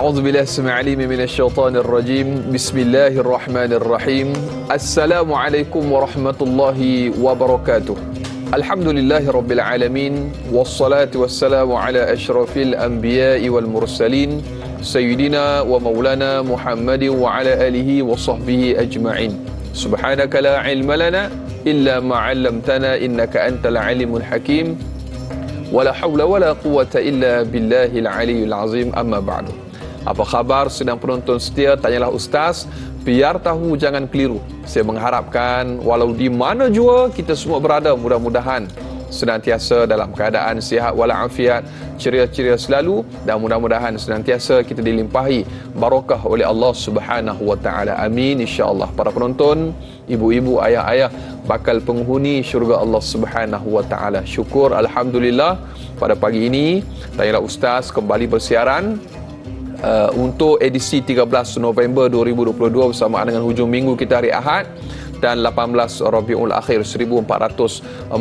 أعوذ بالله السميع العليم من الشيطان الرجيم بسم الله الرحمن الرحيم السلام عليكم ورحمة الله وبركاته الحمد لله رب العالمين والصلاة والسلام على أشرف الأنبياء والمرسلين سيدنا ومولانا محمد وعلى آله وصحبه أجمعين سبحانك لا علم لنا إلا ما علمتنا إنك أنت العليم الحكيم ولا حول ولا قوة إلا بالله العلي العظيم أما بعد. Apa khabar sedang penonton setia Tanyalah Ustaz? Biar tahu jangan keliru. Saya mengharapkan walau di mana jua kita semua berada, mudah-mudahan senantiasa dalam keadaan sihat walafiat, ceria-ceria selalu, dan mudah-mudahan senantiasa kita dilimpahi barakah oleh Allah Subhanahu wa taala. Amin insya-Allah. Para penonton, ibu-ibu, ayah-ayah bakal penghuni syurga Allah Subhanahu wa taala. Syukur alhamdulillah pada pagi ini Tanyalah Ustaz kembali bersiaran untuk edisi 13 November 2022 bersamaan dengan hujung minggu kita hari Ahad dan 18 Rabiul Akhir 1444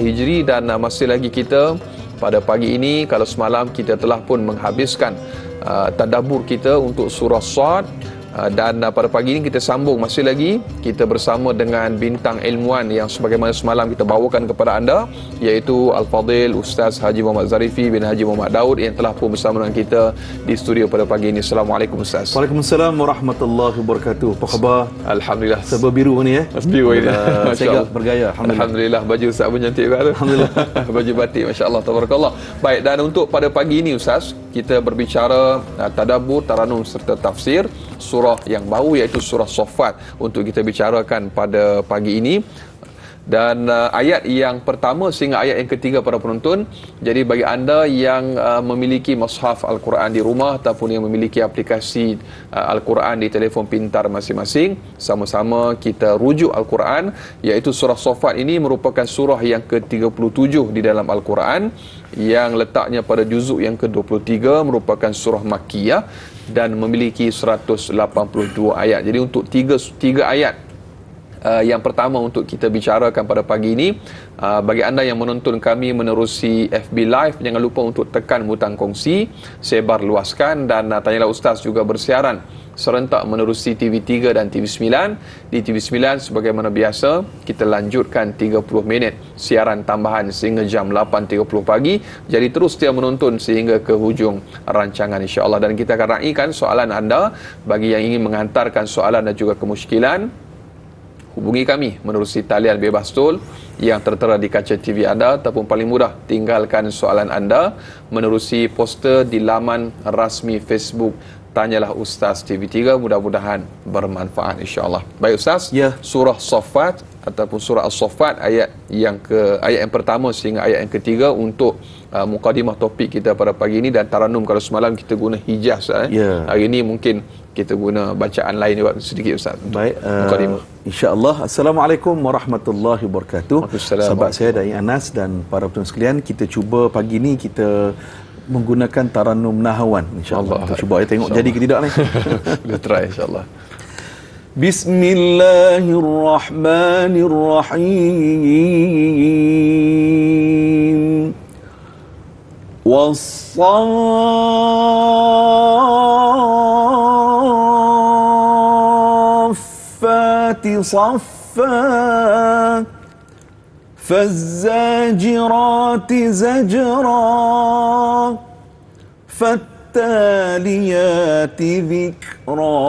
Hijri, dan masih lagi kita pada pagi ini, kalau semalam kita telah pun menghabiskan tadabbur kita untuk surah Sad, dan pada pagi ini kita sambung masih lagi kita bersama dengan bintang ilmuwan yang sebagaimana semalam kita bawakan kepada anda, iaitu Al-Fadhil Ustaz Haji Muhammad Zarifi bin Haji Muhammad Daud yang telah pun bersama dengan kita di studio pada pagi ini. Assalamualaikum Ustaz. Waalaikumsalam warahmatullahi wabarakatuh. Apa khabar? Alhamdulillah. Serba biru ni ya. Biru ini. Saya bergaya. Alhamdulillah. Baju Ustaz pun cantik juga tu. Alhamdulillah. Baju batik, masya-Allah, tabarakallah. Baik, dan untuk pada pagi ini Ustaz, kita berbicara tadabbur, taranum serta tafsir surah yang baru, iaitu surah Saffat, untuk kita bicarakan pada pagi ini. Dan ayat yang pertama sehingga ayat yang ketiga para penonton. Jadi bagi anda yang memiliki mushaf Al-Quran di rumah ataupun yang memiliki aplikasi Al-Quran di telefon pintar masing-masing, sama-sama kita rujuk Al-Quran, iaitu surah Saffat ini merupakan surah yang ke-37 di dalam Al-Quran, yang letaknya pada juzuk yang ke-23, merupakan surah Makkiyah dan memiliki 182 ayat. Jadi untuk tiga ayat yang pertama untuk kita bicarakan pada pagi ini, bagi anda yang menonton kami menerusi FB Live, jangan lupa untuk tekan butang kongsi, sebar luaskan, dan Tanyalah Ustaz juga bersiaran serentak menerusi TV3 dan TV9. Di TV9 sebagaimana biasa kita lanjutkan 30 minit siaran tambahan sehingga jam 8.30 pagi. Jadi terus setia menonton sehingga ke hujung rancangan insya-Allah, dan kita akan raikan soalan anda. Bagi yang ingin menghantarkan soalan dan juga kemusykilan, hubungi kami menerusi talian bebas tol yang tertera di kaca TV anda, ataupun paling mudah tinggalkan soalan anda menerusi poster di laman rasmi Facebook Tanyalah Ustaz TV3. Mudah-mudahan bermanfaat insya-Allah. Baik Ustaz, ya. Surah Saffat ataupun surah As-Saffat, ayat yang pertama sehingga ayat yang ketiga untuk mukadimah topik kita pada pagi ini. Dan taranum, kalau semalam kita guna hijaz, ya. hari ini mungkin kita guna bacaan lain juga sedikit Ustaz. Baik, mukadimah. insya-Allah. Assalamualaikum warahmatullahi wabarakatuh. Sahabat saya Dai Anas dan para penonton sekalian, kita cuba pagi ini kita menggunakan taranum nahawan insya-Allah. Kita cuba tengok jadi ke tidak ni. Kita try insya-Allah. Bismillahirrahmanirrahim. Was-saffati saffan فالزاجرات زجرا فالتاليات ذكرا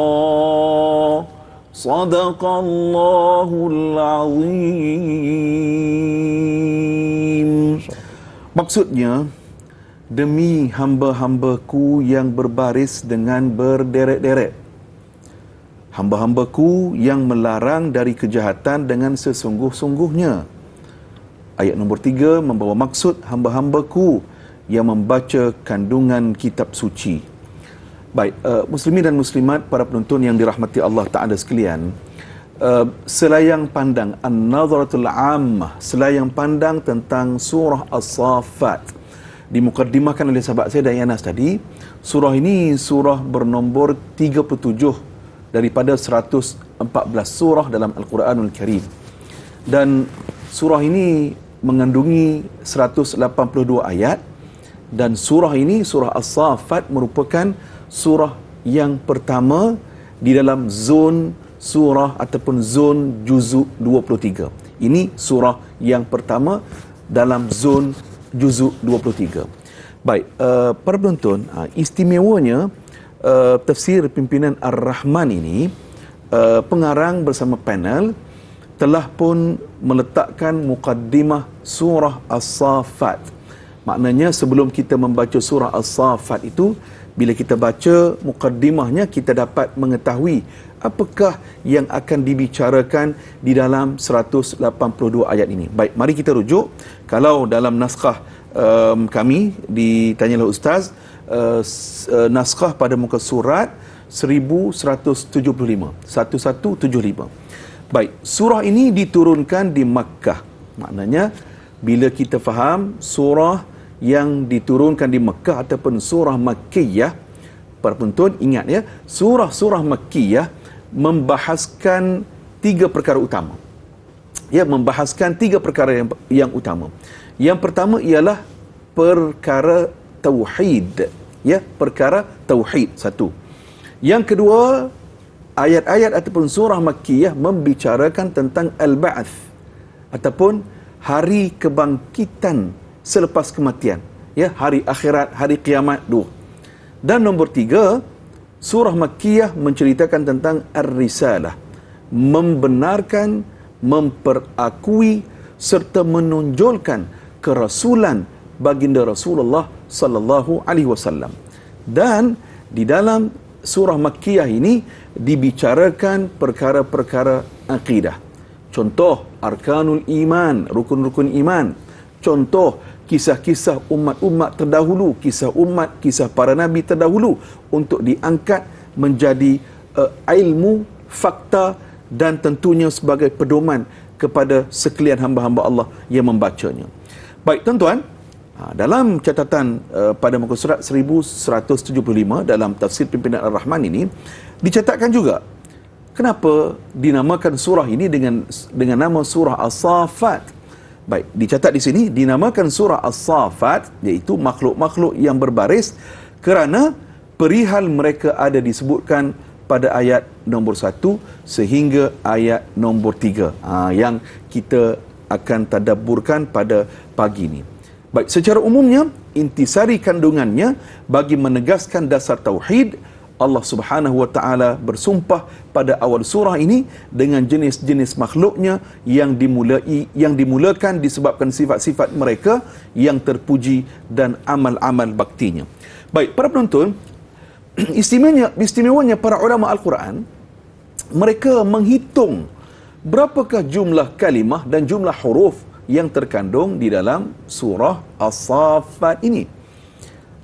صدق الله العظيم. Maksudnya, demi hamba-hambaku yang berbaris dengan berderet-deret, hamba-hambaku yang melarang dari kejahatan dengan sesungguh-sungguhnya. Ayat nombor 3 membawa maksud hamba-hambaku yang membaca kandungan kitab suci. Baik, muslimin dan muslimat, para penonton yang dirahmati Allah Ta'ala sekalian, selayang pandang an-nazaratul ammah, selayang pandang tentang surah As-Saffat, dimukadimahkan oleh sahabat saya Dai Anas tadi. Surah ini surah bernombor 37 daripada 114 surah dalam Al-Quranul Karim, dan surah ini mengandungi 182 ayat Dan surah ini, surah As-Saffat, merupakan surah yang pertama di dalam zon surah ataupun zon juzuk 23. Ini surah yang pertama dalam zon juzuk 23. Baik, para penonton, istimewanya tafsir pimpinan Ar-Rahman ini, pengarang bersama panel telah pun meletakkan mukaddimah surah As-Saffat. Maknanya sebelum kita membaca surah As-Saffat itu, bila kita baca mukaddimahnya, kita dapat mengetahui apakah yang akan dibicarakan di dalam 182 ayat ini. Baik, mari kita rujuk. Kalau dalam naskah kami ditanyalah Ustaz, naskah pada muka surat 1175. Baik, surah ini diturunkan di Makkah. Maknanya bila kita faham surah yang diturunkan di Makkah ataupun surah Makkiyah, para penonton ingat ya, surah-surah Makkiyah membahaskan 3 perkara utama. Ya, membahaskan 3 perkara yang utama. Yang pertama ialah perkara tauhid. Ya, perkara tauhid, satu. Yang kedua, ayat-ayat ataupun surah Makkiyah membicarakan tentang al-ba'ats ataupun hari kebangkitan selepas kematian, ya, hari akhirat, hari kiamat dua. Dan nombor 3, surah Makkiyah menceritakan tentang ar-risalah, membenarkan, memperakui serta menonjolkan kerasulan baginda Rasulullah sallallahu alaihi wasallam. Dan di dalam surah Makkiyah ini dibicarakan perkara-perkara akidah. Contoh arkanul iman, rukun-rukun iman. Contoh kisah-kisah umat-umat terdahulu, kisah umat, kisah para nabi terdahulu untuk diangkat menjadi ilmu, fakta dan tentunya sebagai pedoman kepada sekalian hamba-hamba Allah yang membacanya. Baik tuan-tuan, dalam catatan pada muka surat 1175 dalam tafsir pimpinan Ar-Rahman ini dicatatkan juga kenapa dinamakan surah ini dengan nama surah As-Saffat. Baik, dicatat di sini dinamakan surah As-Saffat, iaitu makhluk-makhluk yang berbaris, kerana perihal mereka ada disebutkan pada ayat nombor 1 sehingga ayat nombor 3 yang kita akan tadabburkan pada pagi ini. Baik, secara umumnya intisari kandungannya bagi menegaskan dasar tauhid. Allah Subhanahu wa taala bersumpah pada awal surah ini dengan jenis-jenis makhluknya yang dimulakan disebabkan sifat-sifat mereka yang terpuji dan amal-amal baktinya. Baik, para penonton, istimewanya para ulama Al-Quran, mereka menghitung berapakah jumlah kalimah dan jumlah huruf yang terkandung di dalam surah As-Saffat ini.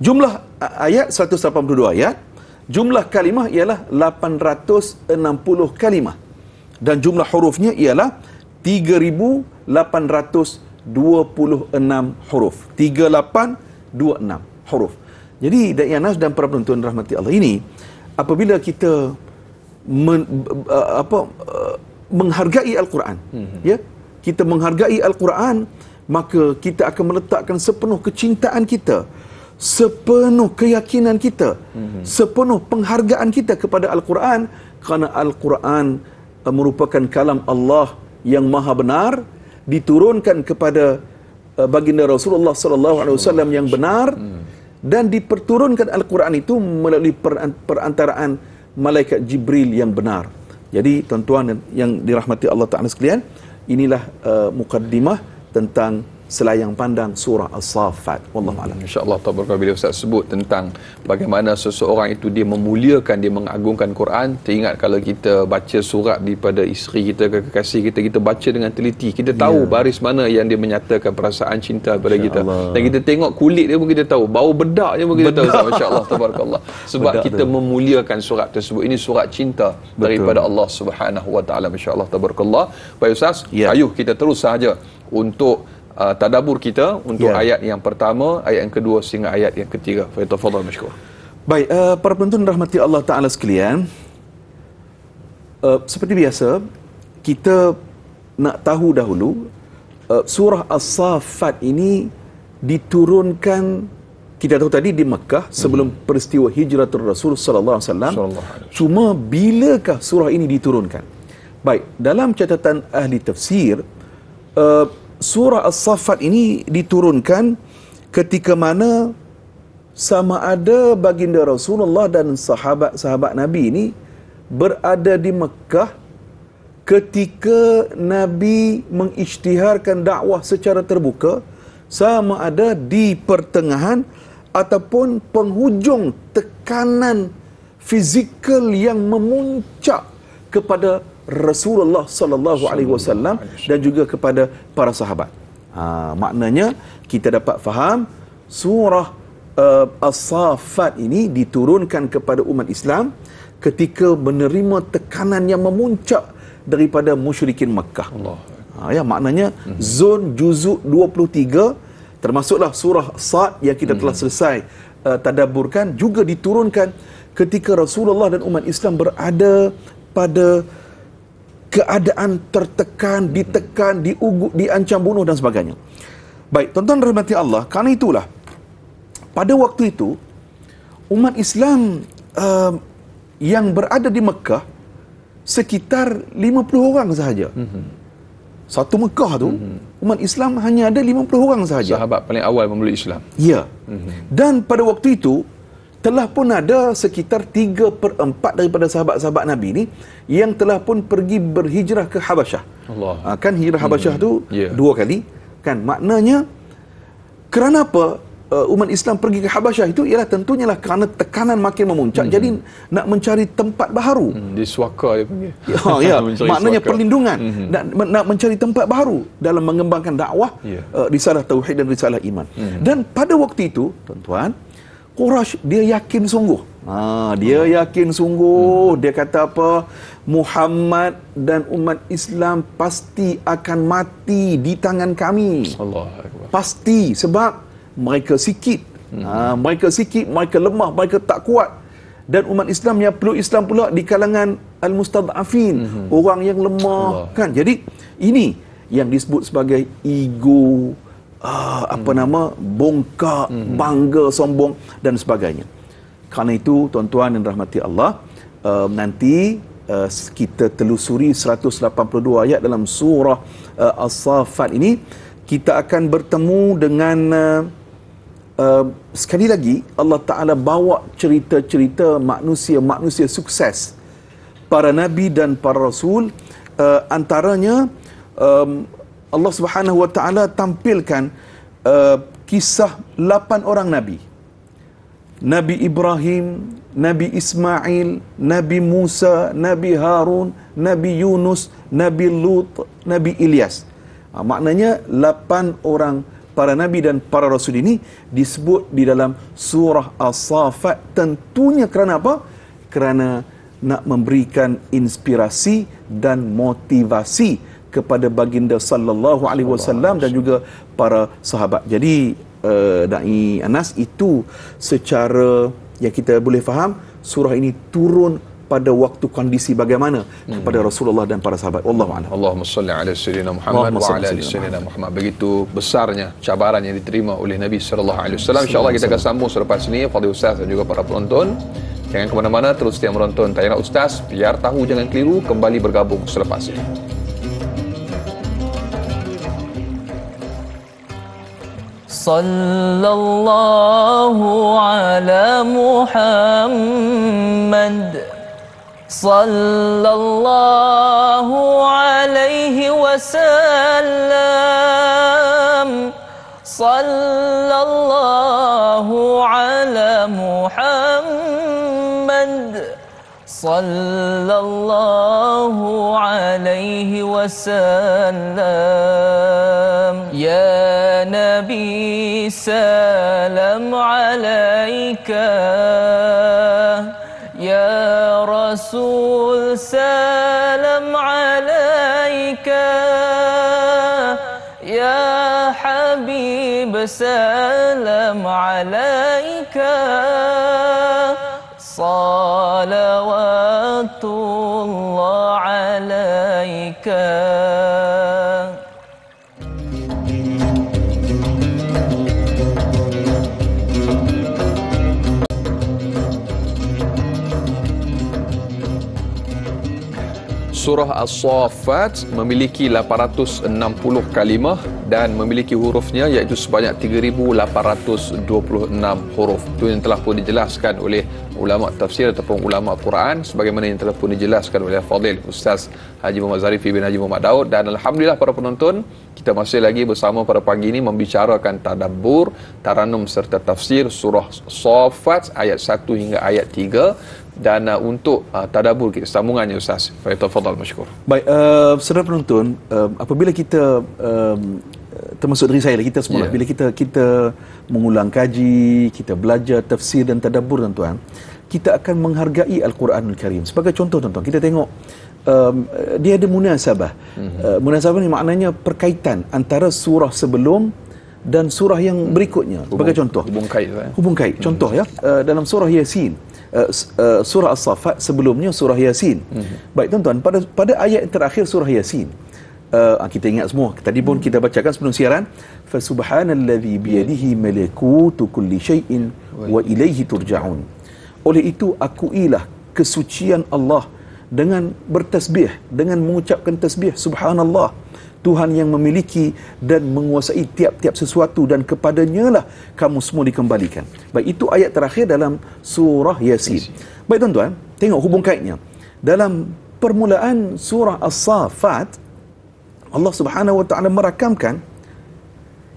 Jumlah ayat 182 ayat, jumlah kalimah ialah 860 kalimah dan jumlah hurufnya ialah 3826 huruf. 3826 huruf. Jadi Da'i Anas dan para penonton rahmati Allah, ini apabila kita menghargai Al-Quran, ya, kita menghargai Al-Quran, maka kita akan meletakkan sepenuh kecintaan kita, sepenuh keyakinan kita, sepenuh penghargaan kita kepada Al-Quran, kerana Al-Quran merupakan kalam Allah yang maha benar, diturunkan kepada baginda Rasulullah sallallahu alaihi wasallam yang benar, dan diperturunkan Al-Quran itu melalui perantaraan malaikat Jibril yang benar. Jadi tuan-tuan yang dirahmati Allah Ta'ala sekalian, inilah mukaddimah tentang selayang pandang surah As-Saffat. Wallahu a'lam. Insya-Allah, tabarakallah, bila Ustaz sebut tentang bagaimana seseorang itu dia memuliakan, dia mengagungkan Quran. Teringat kalau kita baca surat daripada isteri kita, kekasih kita, kita baca dengan teliti, kita tahu baris mana yang dia menyatakan perasaan cinta kepada kita. Dan kita tengok kulit dia pun kita tahu, bau bedak dia pun kita tahu. Masya-Allah, tabarakallah. Sebab bedak kita memuliakan surat tersebut. Ini surat cinta daripada Allah Subhanahu wa taala. Masya-Allah, tabarakallah. Baik Ustaz, ayuh kita terus sahaja untuk tadabbur kita untuk ayat yang pertama, ayat yang kedua sehingga ayat yang ketiga. Fa tafadhal mashkur. Baik, para penonton rahmati Allah Ta'ala sekalian, seperti biasa kita nak tahu dahulu surah As-Saffat ini diturunkan Kita tahu tadi di Mekah sebelum peristiwa hijratul Rasul sallallahu alaihi wasallam. Cuma bilakah surah ini diturunkan? Baik, dalam catatan ahli tafsir, surah As-Saffat ini diturunkan ketika mana sama ada baginda Rasulullah dan sahabat-sahabat Nabi ini berada di Mekah ketika Nabi mengisytiharkan dakwah secara terbuka, sama ada di pertengahan ataupun penghujung tekanan fizikal yang memuncak kepada Rasulullah sallallahu alaihi wasallam dan juga kepada para sahabat. Maknanya kita dapat faham surah As-Saffat ini diturunkan kepada umat Islam ketika menerima tekanan yang memuncak daripada musyrikin Makkah. Ya, maknanya zon juzuk 23 termasuklah surah Sad yang kita telah selesai tadabburkan juga diturunkan ketika Rasulullah dan umat Islam berada pada keadaan tertekan, ditekan, diugut, diancam bunuh dan sebagainya. Baik, tuan-tuan rahmati Allah, kerana itulah pada waktu itu umat Islam yang berada di Mekah sekitar 50 orang sahaja. Satu Mekah tu umat Islam hanya ada 50 orang sahaja. Sahabat paling awal memeluk Islam. Ya. Dan pada waktu itu telah pun ada sekitar 3/4 daripada sahabat-sahabat Nabi ni yang telah pun pergi berhijrah ke Habasyah. Allah. Kan hijrah Habasyah tu 2 kali. Kan maknanya kerana apa umat Islam pergi ke Habasyah itu ialah tentunya lah kerana tekanan makin memuncak, jadi nak mencari tempat baharu. Di Suaka dia panggil. Ya, maknanya suaka. Perlindungan. Nak mencari tempat baharu dalam mengembangkan dakwah risalah tauhid dan risalah iman. Dan pada waktu itu, tuan-tuan, Quraisy dia yakin sungguh. Dia yakin sungguh. Dia kata apa? Muhammad dan umat Islam pasti akan mati di tangan kami. Allah. Pasti, sebab mereka sikit. Mereka lemah, mereka tak kuat. Dan umat Islam yang peluk Islam pula di kalangan al-mustad'afin, orang yang lemah. Kan? Jadi ini yang disebut sebagai ego, bongkak, bangga, sombong dan sebagainya. Kerana itu tuan-tuan dan rahmati Allah, nanti kita telusuri 182 ayat dalam surah As-Saffat ini, kita akan bertemu dengan sekali lagi Allah Ta'ala bawa cerita-cerita manusia-manusia sukses, para nabi dan para rasul. Antaranya Allah Subhanahu Wa Ta'ala tampilkan kisah 8 orang nabi. Nabi Ibrahim, Nabi Ismail, Nabi Musa, Nabi Harun, Nabi Yunus, Nabi Lut, Nabi Ilyas. Maknanya 8 orang para nabi dan para rasul ini disebut di dalam surah As-Saffat. Tentunya kerana apa? Kerana nak memberikan inspirasi dan motivasi kepada baginda sallallahu alaihi wasallam dan juga para sahabat. Jadi Dai Anas, itu secara yang kita boleh faham surah ini turun pada waktu kondisi bagaimana kepada Rasulullah dan para sahabat. Wallahu a'lam. Allahumma salli ala sayyidina Muhammad wa ala ali sayyidina Muhammad. Begitu besarnya cabaran yang diterima oleh Nabi sallallahu alaihi wasallam. Insya-Allah kita akan sambung selepas ini, Fadil Ustaz dan juga para penonton. Jangan ke mana-mana, terus setia menonton tayangan Ustaz. Biar tahu jangan keliru, kembali bergabung selepas ini. Sallallahu ala Muhammad sallallahu alaihi wasallam. Sallallahu ala Muhammad sallallahu alaihi wasallam. Ya Nabi salam alaika, Ya Rasul salam alaika, Ya Habib salam alaika, salawatullah alaika. Surah As-Saffat memiliki 860 kalimah dan memiliki hurufnya iaitu sebanyak 3,826 huruf. Itu yang telah pun dijelaskan oleh ulama tafsir ataupun ulama Quran sebagaimana yang telah pun dijelaskan oleh Fadil Ustaz Haji Muhammad Zarifi bin Haji Muhammad Daud. Dan alhamdulillah para penonton, kita masih lagi bersama pada pagi ini membicarakan tadabbur, taranum serta tafsir surah Saffat ayat 1 hingga ayat 3. Dan untuk tadabbur kita sambungannya Ustaz. Tafadhal masykur. Baik, saudara penonton, apabila kita termasuk diri saya, kita semua, bila kita mengulang kaji, kita belajar tafsir dan tadabbur, tuan-tuan, kita akan menghargai Al-Quranul Karim. Sebagai contoh, tuan-tuan, kita tengok dia ada munasabah. Munasabah ni maknanya perkaitan antara surah sebelum dan surah yang berikutnya. Sebagai contoh, hubung kait. Contoh ya, dalam surah Yasin, surah As-Saffat sebelumnya surah Yasin. Baik tuan-tuan, pada ayat terakhir surah Yasin, kita ingat semua, tadi pun kita bacakan sebelum siaran, fa subhanallazi biyadihi malakutu kulli syai'in wa ilaihi turja'un. Oleh itu akuilah kesucian Allah dengan bertasbih, dengan mengucapkan tasbih, subhanallah, Tuhan yang memiliki dan menguasai tiap-tiap sesuatu dan kepadanya lah kamu semua dikembalikan. Baik, itu ayat terakhir dalam surah Yasin. Baik tuan-tuan, tengok hubung kaitnya. Dalam permulaan surah As-Saffat, Allah Subhanahu wa taala merakamkan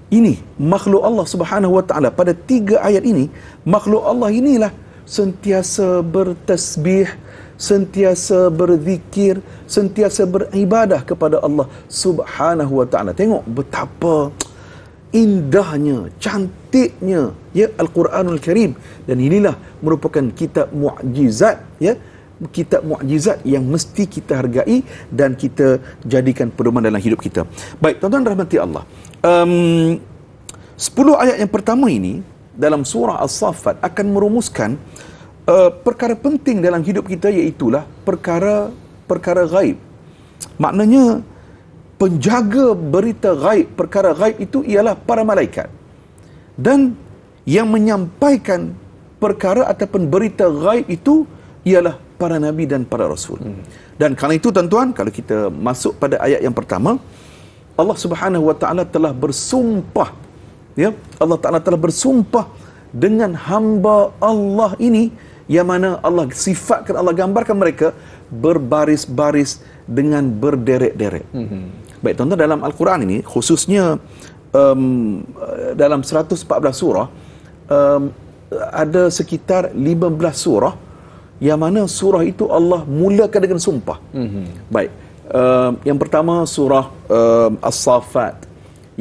ini makhluk Allah Subhanahu wa taala. Pada 3 ayat ini, makhluk Allah inilah sentiasa bertasbih, sentiasa berzikir, sentiasa beribadah kepada Allah Subhanahu wa taala. Tengok betapa indahnya, cantiknya ya Al-Quranul Karim, dan inilah merupakan kitab mukjizat ya, kitab mukjizat yang mesti kita hargai dan kita jadikan pedoman dalam hidup kita. Baik, tuan-tuan rahmati Allah. 10 ayat yang pertama ini dalam surah As-Saffat akan merumuskan perkara penting dalam hidup kita, iaitulah perkara ghaib. Maknanya penjaga berita ghaib, perkara ghaib itu ialah para malaikat, dan yang menyampaikan perkara ataupun berita ghaib itu ialah para nabi dan para rasul. Dan kerana itu tuan-tuan, kalau kita masuk pada ayat yang pertama, Allah Subhanahu wa taala telah bersumpah ya, Allah Taala telah bersumpah dengan hamba Allah ini, yang mana Allah sifatkan, Allah gambarkan mereka berbaris-baris dengan berderet-deret. Baik tuan-tuan, dalam Al-Quran ini khususnya dalam 114 surah ada sekitar 15 surah yang mana surah itu Allah mulakan dengan sumpah. Baik, yang pertama surah As-Saffat,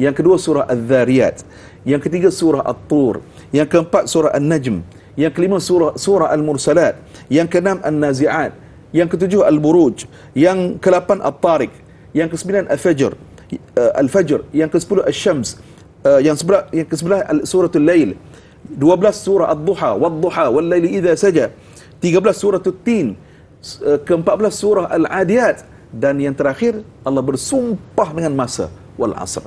yang kedua surah Az-Zariyat, yang ketiga surah At-Tur, yang keempat surah An-Najm, yang kelima surah Al-Mursalat, yang keenam An-Nazi'at, yang ketujuh Al-Buruj, yang ke-8 At-Tariq, yang ke-9 Al-Fajr, yang ke-10 Asy-Syams, yang ke-11 suratul Lail, 12 surah Ad-Duha, Wad-Duha, Wal-Laili idza saja, 13 surah At-Tin, ke-14 surah Al-Adiyat, dan yang terakhir Allah bersumpah dengan masa, wal asr.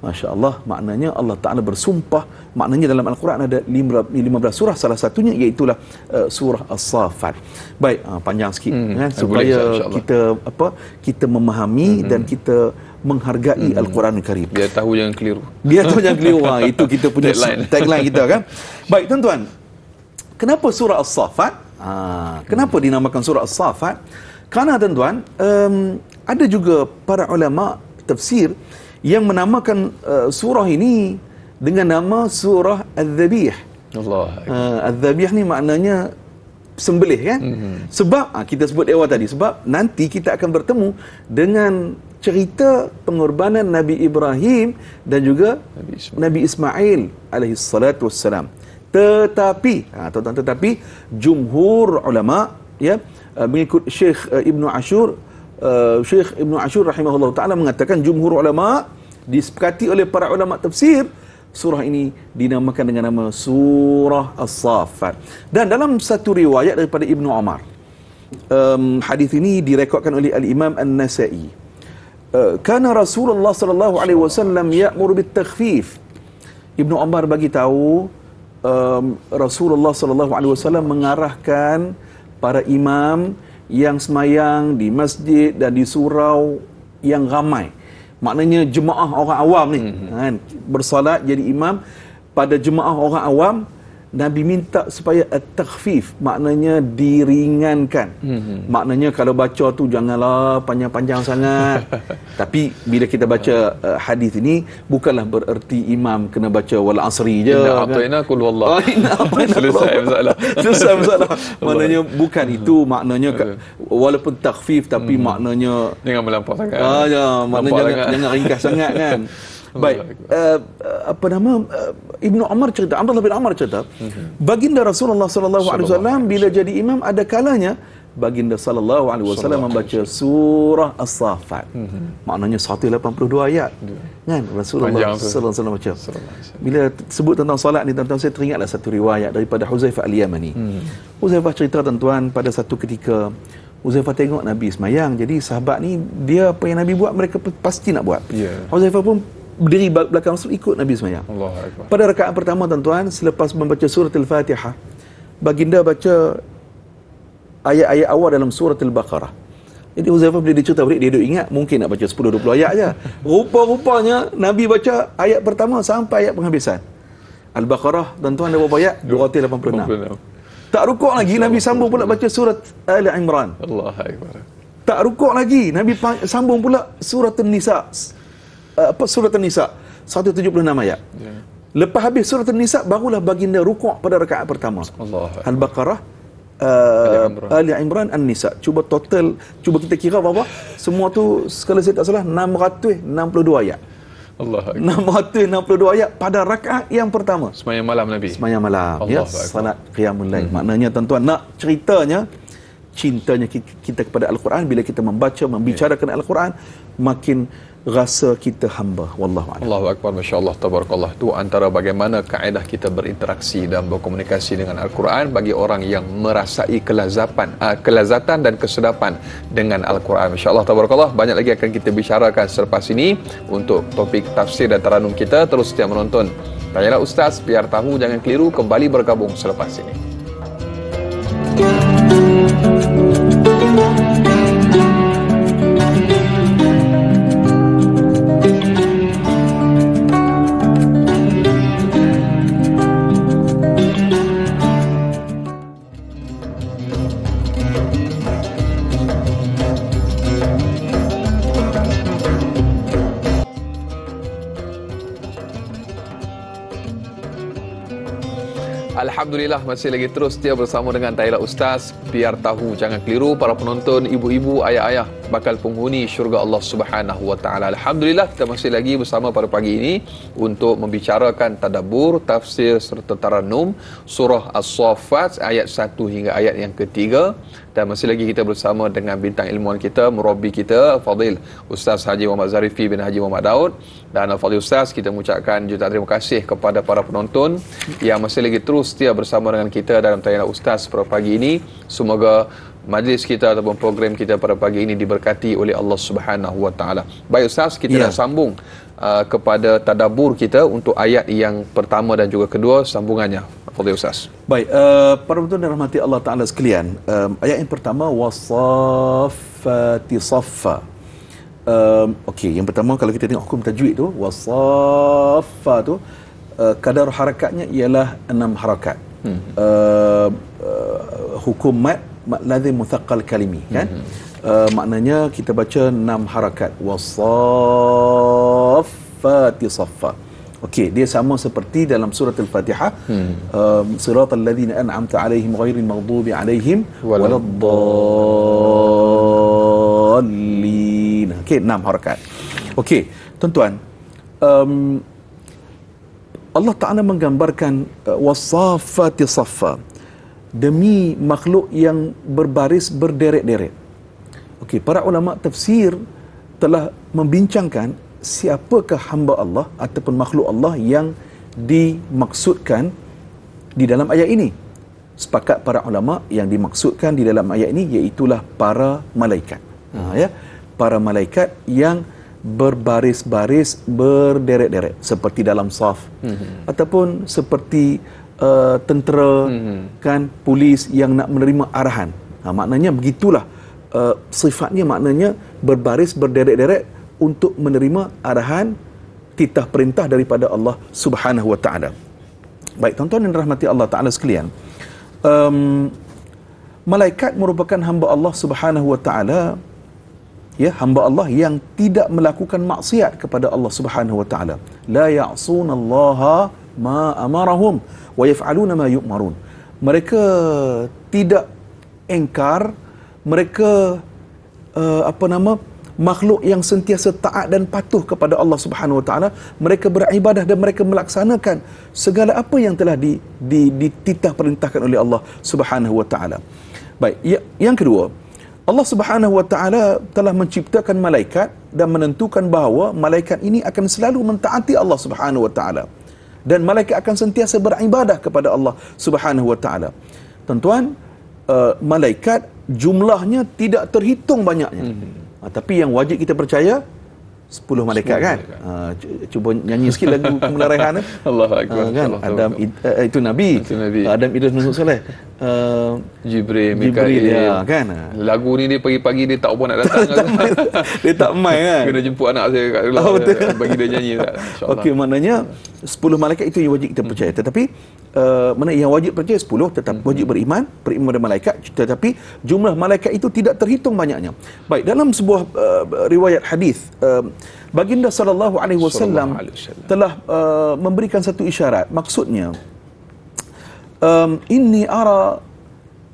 Masya Allah, maknanya Allah Ta'ala bersumpah, maknanya dalam Al-Quran ada 15 surah, salah satunya iaitulah surah As-Saffat. Baik, panjang sikit kan, supaya kita memahami dan kita menghargai Al-Quranul Karim. Biar tahu jangan keliru. Itu kita punya tagline kita kan. Baik tuan-tuan, kenapa surah As-Saffat? Kenapa dinamakan surah As-Saffat? Kerana tuan-tuan, ada juga para ulama tafsir yang menamakan surah ini dengan nama surah Az-Zabih. Az-Zabih ni maknanya sembelih kan. Sebab kita sebut awal tadi, sebab nanti kita akan bertemu dengan cerita pengorbanan Nabi Ibrahim dan juga Nabi Ismail alaihi salatu wassalam. Tetapi tetapi jumhur ulama ya, mengikut Syekh Ibnu Ashur rahimahullah ta'ala mengatakan, jumhur ulama disepakati oleh para ulama tafsir, surah ini dinamakan dengan nama surah As-Saffat. Dan dalam satu riwayat daripada Ibnu Umar, hadis ini direkodkan oleh Al-Imam An-Nasa'i, kana Rasulullah sallallahu alaihi wasallam ya'muru bit-takhfif. Ibnu Umar bagi tahu Rasulullah sallallahu alaihi wasallam mengarahkan para imam yang semayang di masjid dan di surau yang ramai. Maknanya jemaah orang awam ni kan, bersolat jadi imam pada jemaah orang awam. Nabi minta supaya at-takhfif, maknanya diringankan. Maknanya kalau baca tu janganlah panjang-panjang sangat. Tapi bila kita baca hadis ini, bukanlah bererti imam kena baca wal asri je. Inna a'tayna kul wallah. Selesai masalah. Selesai masalah. Maknanya bukan itu, maknanya walaupun takhfif tapi maknanya Jangan melampau sangat. ya, maknanya jangan ringkas sangat kan. Baik, Ibnu Umar cerita, Abdullah bin Umar cerita, baginda Rasulullah sallallahu alaihi wasallam bila jadi imam ada kalanya baginda sallallahu alaihi wasallam membaca surah As-Saffat. Maknanya 182 ayat. Kan Rasulullah sallallahu alaihi wasallam baca. Bila sebut tentang solat ni, tuan-tuan, saya teringatlah satu riwayat daripada Huzaifah Al-Yamani. Huzaifah cerita, tuan-tuan, pada satu ketika Huzaifah tengok Nabi semayang. Jadi sahabat ni, dia apa yang Nabi buat, mereka pasti nak buat. Huzaifah pun berdiri belakang Rasul, ikut Nabi semayang. Pada rakaat pertama, tuan-tuan, selepas membaca surah Al-Fatihah, baginda baca ayat-ayat awal dalam surah Al-Baqarah. Jadi Huzaifah bila dia cerita balik, dia duk ingat mungkin nak baca 10-20 ayat je. Rupa-rupanya Nabi baca ayat pertama sampai ayat penghabisan. Al-Baqarah, tuan-tuan, ada berapa ayat? 286. Tak rukuk lagi, Nabi sambung pula baca surat Ali Imran. Tak rukuk lagi, Nabi sambung pula surat An-Nisa. Surat An-Nisa 176 ayat. Lepas habis surat An-Nisa, barulah baginda rukuk pada rakaat pertama. Al-Baqarah, Ali Imran, An-Nisa. Cuba total, cuba kita kira berapa? Semua tu, kalau saya tak salah, 662 ayat. 662 ayat pada rakaat yang pertama. Semayang malam Nabi. Semayang malam. Ya, salat qiyamul lail. Maknanya, tuan-tuan, nak ceritanya, cintanya kita kepada Al-Quran, bila kita membaca, membicarakan Al-Quran, makin rasa kita hamba. Wallahu a'lam. Allahu akbar, masya-Allah, tabarakallah. Itu antara bagaimana kaedah kita berinteraksi dan berkomunikasi dengan Al-Quran bagi orang yang merasai kelazatan dan kesedapan dengan Al-Quran. Masya-Allah, tabarakallah. Banyak lagi akan kita bicarakan selepas ini untuk topik tafsir dan taranum kita. Terus setia menonton. Tanyalah Ustaz, biar tahu jangan keliru, kembali bergabung selepas ini. Alhamdulillah, masih lagi terus setia bersama dengan Tayla Ustaz. Biar tahu jangan keliru, para penonton, ibu-ibu, ayah-ayah, bakal penghuni syurga Allah Subhanahu wa taala. Alhamdulillah, kita masih lagi bersama pada pagi ini untuk membicarakan tadabbur, tafsir serta taranum surah As-Saffat ayat 1 hingga ayat yang ketiga. Dan masih lagi kita bersama dengan bintang ilmuwan kita, murabbi kita, Fadil Ustaz Haji Muhammad Zarifi bin Haji Muhammad Daud. Dan Al-Fadil Ustaz, kita mengucapkan jutaan terima kasih kepada para penonton yang masih lagi terus setia bersama dengan kita dalam Tayla Ustaz pada pagi ini. Semoga majlis kita ataupun program kita pada pagi ini diberkati oleh Allah Subhanahu wa taala. Baik Ustaz, kita nak sambung kepada tadabbur kita untuk ayat yang pertama dan juga kedua, sambungannya. Fadil Ustaz. Baik, para penonton dan rahmati Allah taala sekalian, ayat yang pertama wasaffati saffa. Okey, yang pertama kalau kita tengok hukum tajwid tu, wasaffa tu kadar harakatnya ialah 6 harakat. Hukum mad lazim muthaqqal kalimi, kan? Maknanya kita baca 6 harakat. Wasaffati saffa. Okey, dia sama seperti dalam surah Al-Fatihah. Siratal ladzina an'amta 'alaihim ghairil maghdubi 'alaihim waladdallin. Okey, 6 harakat. Okey, tuan-tuan, Allah Ta'ala menggambarkan wasaffati saffa, demi makhluk yang berbaris berderet-deret. Okey, para ulama tafsir telah membincangkan siapakah hamba Allah ataupun makhluk Allah yang dimaksudkan di dalam ayat ini. Sepakat para ulama yang dimaksudkan di dalam ayat ini iaitulah para malaikat. Ya, para malaikat yang berbaris-baris berderet-deret seperti dalam saf, ataupun seperti tentera, kan, polis yang nak menerima arahan. Maknanya begitulah sifatnya maknanya berbaris berderet-deret untuk menerima arahan titah perintah daripada Allah Subhanahu wa taala. Baik, tuan-tuan yang dirahmati Allah taala sekalian, malaikat merupakan hamba Allah Subhanahu wa taala, ya, hamba Allah yang tidak melakukan maksiat kepada Allah Subhanahu wa taala. La ya'sunallaha ma amarahum wa yaf'aluna ma yu'marun. Mereka tidak engkar, mereka makhluk yang sentiasa taat dan patuh kepada Allah Subhanahu wa taala. Mereka beribadah dan mereka melaksanakan segala apa yang telah dititah perintahkan oleh Allah Subhanahu wa taala. Baik, yang kedua, Allah Subhanahu wa taala telah menciptakan malaikat dan menentukan bahawa malaikat ini akan selalu mentaati Allah Subhanahu wa taala, dan malaikat akan sentiasa beribadah kepada Allah Subhanahu wa taala. Tuan-tuan, malaikat jumlahnya tidak terhitung banyaknya. Tapi yang wajib kita percaya 10 malaikat kan. Cuba nyanyi sikit lagu Kemuliaan Raihan. Allahu akbar. Kan Adam itu Nabi. Adam, Idris, Nuh, Saleh. Jibril, Jibril, ya kan. Lagu ni dia pagi-pagi dia tak apa nak datang. Dia tak main kan. Kena jemput anak saya kat dalam. Bagi dia nyanyi tak. Okey, maknanya 10 malaikat itu yang wajib kita percaya. Tetapi mana yang wajib percaya 10, tetap wajib beriman pada malaikat, tetapi jumlah malaikat itu tidak terhitung banyaknya. Baik, dalam sebuah riwayat hadis, baginda sallallahu alaihi wasallam telah memberikan satu isyarat. Maksudnya, inni ara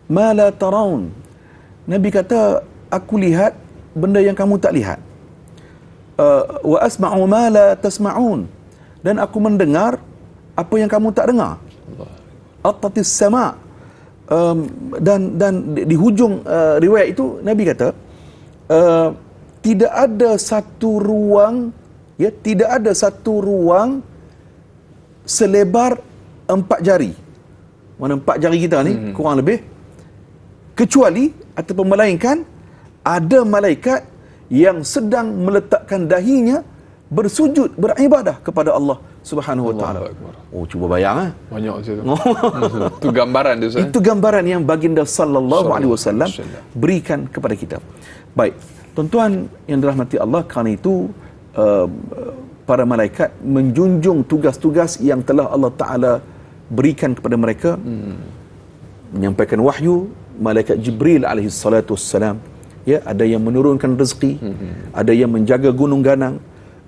ma la taraun. Nabi kata, aku lihat benda yang kamu tak lihat. Wa asma'u ma la tasma'un. Dan aku mendengar apa yang kamu tak dengar. Attatis sama. Dan di hujung riwayat itu Nabi kata, tidak ada satu ruang, ya, tidak ada satu ruang selebar 4 jari. Mana 4 jari kita ni kurang lebih, kecuali ataupun melainkan ada malaikat yang sedang meletakkan dahinya bersujud beribadah kepada Allah Subhanahu wa taala. Oh, cuba bayang banyak situ. Itu gambaran dia, Ustaz. Itu gambaran yang baginda sallallahu alaihi wasallam berikan kepada kita. Baik, tuan-tuan yang dirahmati Allah, kerana itu para malaikat menjunjung tugas-tugas yang telah Allah taala berikan kepada mereka. Menyampaikan wahyu, malaikat Jibril alaihi salatu wassalam, ya, ada yang menurunkan rezeki, ada yang menjaga gunung ganang,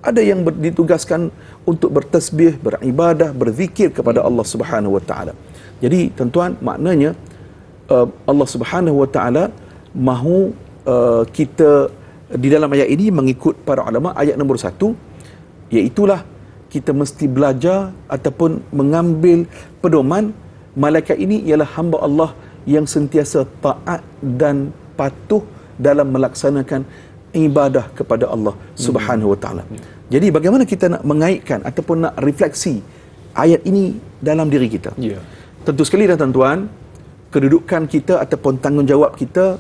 ada yang ditugaskan untuk bertasbih, beribadah, berzikir kepada Allah Subhanahu wa taala. Jadi tuan-tuan, maknanya Allah Subhanahu wa taala mahu kita di dalam ayat ini mengikut para ulama, ayat nombor 1, iaitulah kita mesti belajar ataupun mengambil pedoman malaikat ini ialah hamba Allah yang sentiasa taat dan patuh dalam melaksanakan ibadah kepada Allah Subhanahu wa taala. Jadi bagaimana kita nak mengaitkan ataupun nak refleksi ayat ini dalam diri kita? Tentu sekali dah tuan-tuan, kedudukan kita ataupun tanggungjawab kita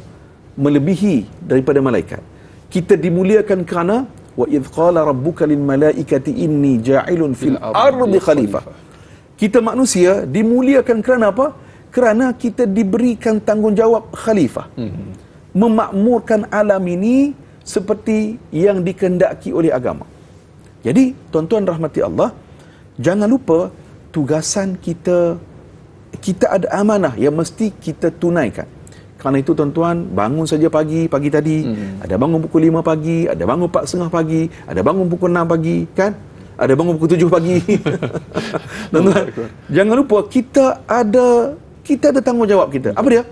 melebihi daripada malaikat. Kita dimuliakan kerana wa idz qala rabbuka lil malaikati inni ja'ilun fil ardi khalifah. Kita manusia dimuliakan kerana apa? Kerana kita diberikan tanggungjawab khalifah. Memakmurkan alam ini seperti yang dikehendaki oleh agama. Jadi, tuan-tuan rahmati Allah, jangan lupa tugasan kita ada amanah yang mesti kita tunaikan. Kerana itu tuan-tuan, bangun saja pagi tadi, ada bangun pukul 5 pagi, ada bangun 4:30 pagi, ada bangun pukul 6 pagi, kan? Ada bangun pukul 7 pagi. Tuan-tuan, jangan lupa kita ada tanggungjawab kita. Apa dia?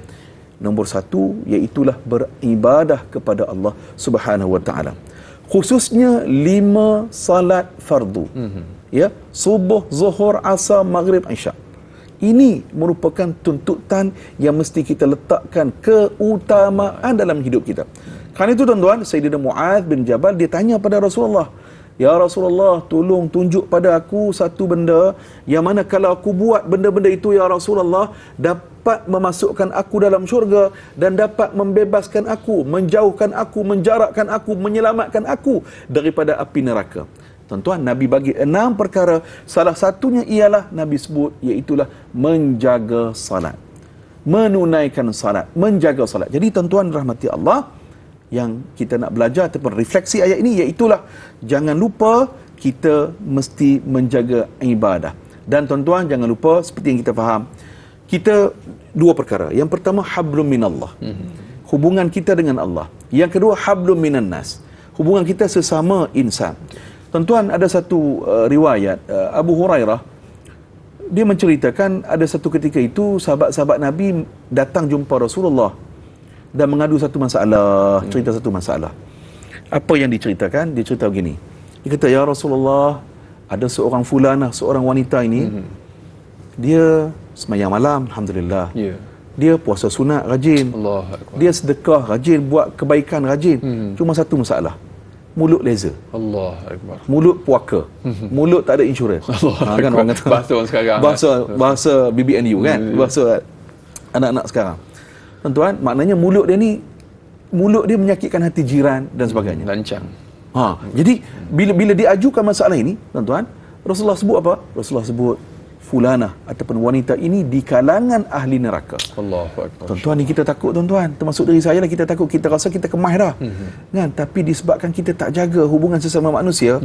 Nombor 1, iaitulah beribadah kepada Allah Subhanahu wa taala. Khususnya 5 salat fardu. Ya, subuh, zuhur, asar, maghrib, isyak. Ini merupakan tuntutan yang mesti kita letakkan keutamaan dalam hidup kita. Kerana itu tuan-tuan, Sayyidina Mu'adz bin Jabal dia tanya pada Rasulullah, "Ya Rasulullah, tolong tunjuk pada aku satu benda yang mana kalau aku buat benda-benda itu, ya Rasulullah, dapat memasukkan aku dalam syurga dan dapat membebaskan aku, menjauhkan aku, menjarakkan aku, menyelamatkan aku daripada api neraka." Tuan-tuan, Nabi bagi 6 perkara. Salah satunya ialah Nabi sebut, iaitulah menjaga salat. Menunaikan salat, menjaga salat. Jadi tuan-tuan rahmati Allah, yang kita nak belajar ataupun refleksi ayat ini, iaitulah jangan lupa kita mesti menjaga ibadah. Dan tuan-tuan, jangan lupa seperti yang kita faham, kita dua perkara. Yang pertama, hablum minallah, hubungan kita dengan Allah. Yang kedua, hablum minan nas, hubungan kita sesama insan. Tuan-tuan, ada satu riwayat Abu Hurairah, dia menceritakan ada satu ketika itu sahabat-sahabat Nabi datang jumpa Rasulullah dan mengadu satu masalah, cerita satu masalah. Apa yang diceritakan? Dia cerita begini. Dia kata, ya Rasulullah, ada seorang fulanah, seorang wanita ini, dia sembahyang malam, alhamdulillah. Dia puasa sunat rajin. Dia sedekah rajin, buat kebaikan rajin. Cuma satu masalah, mulut leza. Allah Akbar. Mulut puaka. Mulut tak ada insurans. Kan orang kata bahasa orang sekarang. Bahasa BBNU kan, bahasa anak-anak sekarang. Tuan-tuan, maknanya mulut dia menyakitkan hati jiran dan sebagainya. Lancang. Jadi bila diajukan masalah ini, tuan-tuan, Rasulullah sebut apa? Rasulullah sebut fulanah ataupun wanita ini di kalangan ahli neraka. Allahu Akbar. Tuan-tuan, ni kita takut, tuan-tuan. Termasuk dari saya lah, kita takut, kita rasa kita kemah dah. Kan? Tapi disebabkan kita tak jaga hubungan sesama manusia,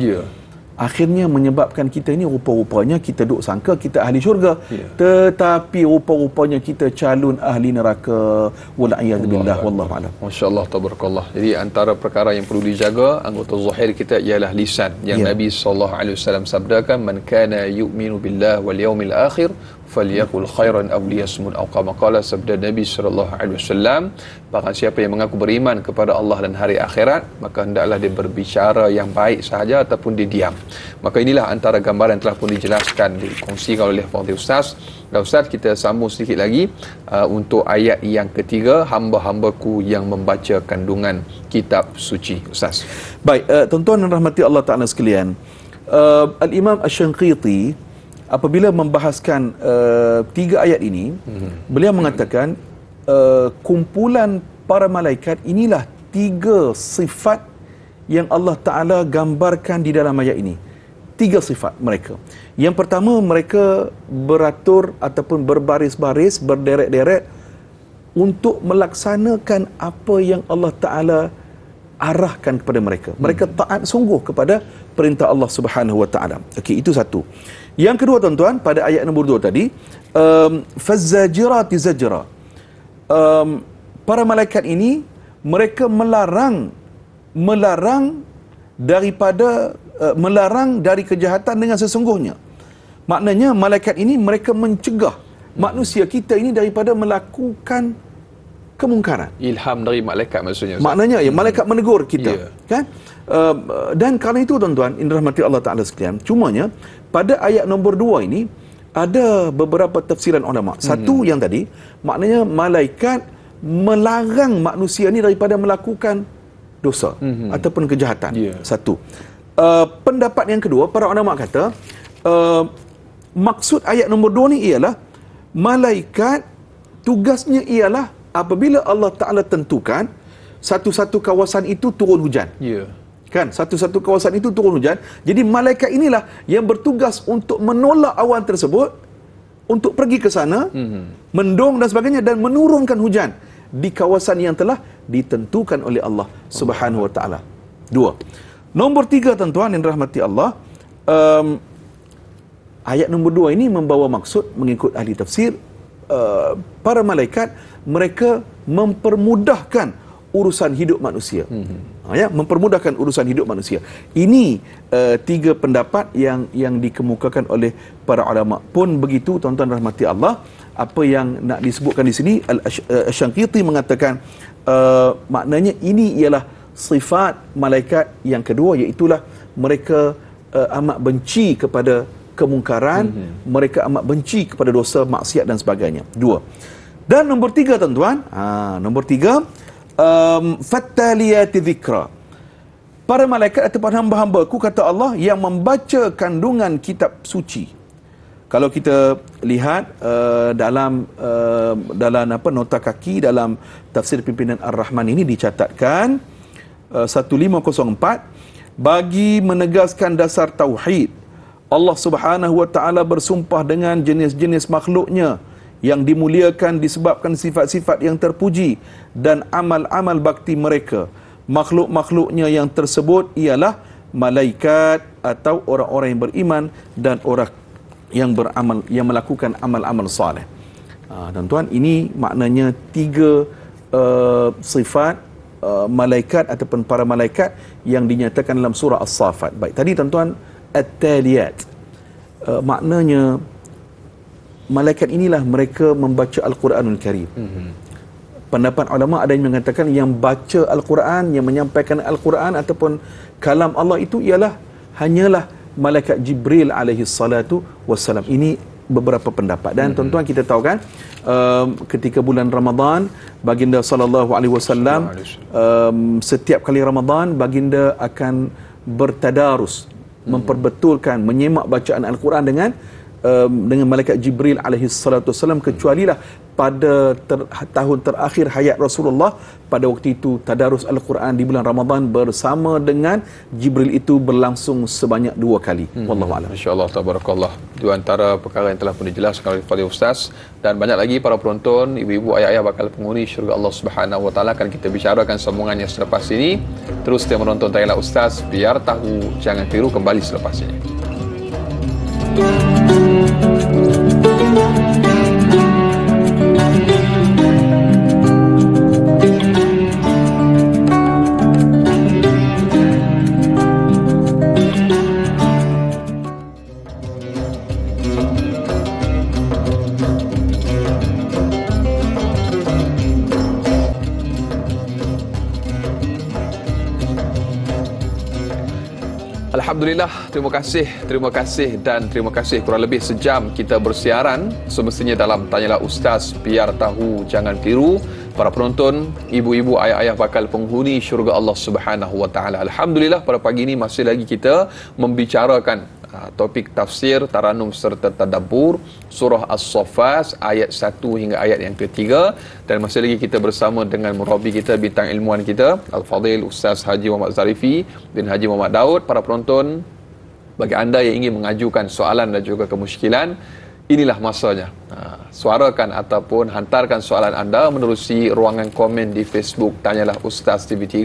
akhirnya menyebabkan kita ini rupa-rupanya kita duk sangka kita ahli syurga, tetapi rupa-rupanya kita calon ahli neraka. Wal'iyadzubillah, wallahu a'lam. Masya-Allah, tabarakallah. Jadi antara perkara yang perlu dijaga anggota zahir kita ialah lisan. Yang Nabi SAW sabdakan, man kana yu'minu billah wal yaumil akhir falyaqul khairan aw liyasmut, atau kama qala, sabda Nabi SAW, bahkan siapa yang mengaku beriman kepada Allah dan hari akhirat, maka hendaklah dia berbicara yang baik sahaja ataupun dia diam. Maka inilah antara gambaran yang telah pun dijelaskan, dikongsikan oleh Fadhil Ustaz. Dan Ustaz, kita sambung sedikit lagi untuk ayat yang ketiga, hamba-hambaku yang membaca kandungan kitab suci. Ustaz. Baik, tuan-tuan dan rahmati Allah Ta'ala sekalian, Al-Imam Asy-Syanqiti apabila membahaskan tiga ayat ini, beliau mengatakan kumpulan para malaikat inilah tiga sifat yang Allah Ta'ala gambarkan di dalam ayat ini. Tiga sifat mereka. Yang pertama, mereka beratur ataupun berbaris-baris, berderet-deret untuk melaksanakan apa yang Allah Ta'ala arahkan kepada mereka. Mereka taat sungguh kepada perintah Allah Subhanahu Wa Ta'ala. Okey, itu satu. Yang kedua, tuan-tuan, pada ayat nombor 2 tadi, fazzajirati zajra. Para malaikat ini, mereka melarang dari kejahatan dengan sesungguhnya. Maknanya malaikat ini mereka mencegah manusia kita ini daripada melakukan kemungkaran. Ilham dari malaikat maksudnya. Maknanya malaikat menegur kita, kan? Dan kerana itu, tuan-tuan, in rahmati Allah Ta'ala sekalian, cumanya pada ayat nombor 2 ini ada beberapa tafsiran ulama. Satu yang tadi, maknanya malaikat melarang manusia ni daripada melakukan dosa ataupun kejahatan. Satu. Pendapat yang kedua, para ulama kata maksud ayat nombor 2 ni ialah malaikat tugasnya ialah apabila Allah Ta'ala tentukan satu-satu kawasan itu turun hujan. Kan, satu-satu kawasan itu turun hujan. Jadi malaikat inilah yang bertugas untuk menolak awan tersebut, untuk pergi ke sana, mendung dan sebagainya, dan menurunkan hujan di kawasan yang telah ditentukan oleh Allah Subhanahu Wa Ta'ala. 2. Nombor 3, tuan-tuan yang rahmati Allah, ayat nombor 2 ini membawa maksud, mengikut ahli tafsir, para malaikat mereka mempermudahkan urusan hidup manusia. Mempermudahkan urusan hidup manusia. Ini tiga pendapat yang dikemukakan oleh para ulama. Pun begitu, tuan-tuan rahmati Allah, apa yang nak disebutkan di sini, Asy-Syanqiti mengatakan maknanya ini ialah sifat malaikat yang kedua, iaitulah mereka amat benci kepada kemungkaran, mereka amat benci kepada dosa, maksiat dan sebagainya. 2. Dan nombor 3, tuan-tuan, nombor 3, fattaliyati dzikra. Para malaikat ataupun hamba-hambaku, kata Allah, yang membaca kandungan kitab suci. Kalau kita lihat dalam nota kaki dalam tafsir pimpinan Ar-Rahman ini dicatatkan 1504, bagi menegaskan dasar tauhid, Allah Subhanahu Wa Ta'ala bersumpah dengan jenis-jenis makhluknya yang dimuliakan disebabkan sifat-sifat yang terpuji dan amal-amal bakti mereka. Makhluk-makhluknya yang tersebut ialah malaikat atau orang-orang yang beriman dan orang yang beramal, yang melakukan amal-amal soleh. Tuan-tuan, ini maknanya 3 sifat malaikat ataupun para malaikat yang dinyatakan dalam surah As-Saffat. Baik, tadi tuan-tuan, At-Taliyat, maknanya malaikat inilah mereka membaca Al-Quranul Karim. Pendapat ulama ada yang mengatakan yang baca Al-Quran, yang menyampaikan Al-Quran ataupun kalam Allah itu ialah hanyalah malaikat Jibril alaihi salatu wassalam. Ini beberapa pendapat. Dan tuan-tuan, kita tahu kan, ketika bulan Ramadan, baginda sallallahu alaihi wasallam setiap kali Ramadan baginda akan bertadarus, memperbetulkan, menyemak bacaan Al-Quran dengan malaikat Jibril alaihi salatu wassalam, kecualilah pada tahun terakhir hayat Rasulullah, pada waktu itu tadarus Al-Quran di bulan Ramadan bersama dengan Jibril itu berlangsung sebanyak 2 kali. Wallahu a'lam. Masya-Allah, tabarakallah. Itu antara perkara yang telah pun dijelaskan oleh Fadil Ustaz, dan banyak lagi para penonton, ibu-ibu, ayah-ayah bakal penghuni syurga Allah Subhanahu wa taala akan kita bicarakan sambungan yang selepas ini. Terus setia menonton tayangan Ustaz, biar tahu jangan tiru, kembali selepas ini. Alhamdulillah, terima kasih dan terima kasih. Kurang lebih sejam kita bersiaran semestinya dalam Tanyalah Ustaz, biar tahu jangan tiru. Para penonton, ibu-ibu, ayah-ayah bakal penghuni syurga Allah Subhanahu wa taala. Alhamdulillah, pada pagi ini masih lagi kita membicarakan topik tafsir, taranum serta tadabbur surah As-Saffat ayat 1 hingga ayat yang ketiga, dan masih lagi kita bersama dengan murabi kita, bintang ilmuwan kita Al-Fadhil Ustaz Haji Muhammad Zarifi bin Haji Muhammad Daud. Para penonton, bagi anda yang ingin mengajukan soalan dan juga kemusykilan, inilah masanya. Suarakan ataupun hantarkan soalan anda menerusi ruangan komen di Facebook Tanyalah Ustaz TV3,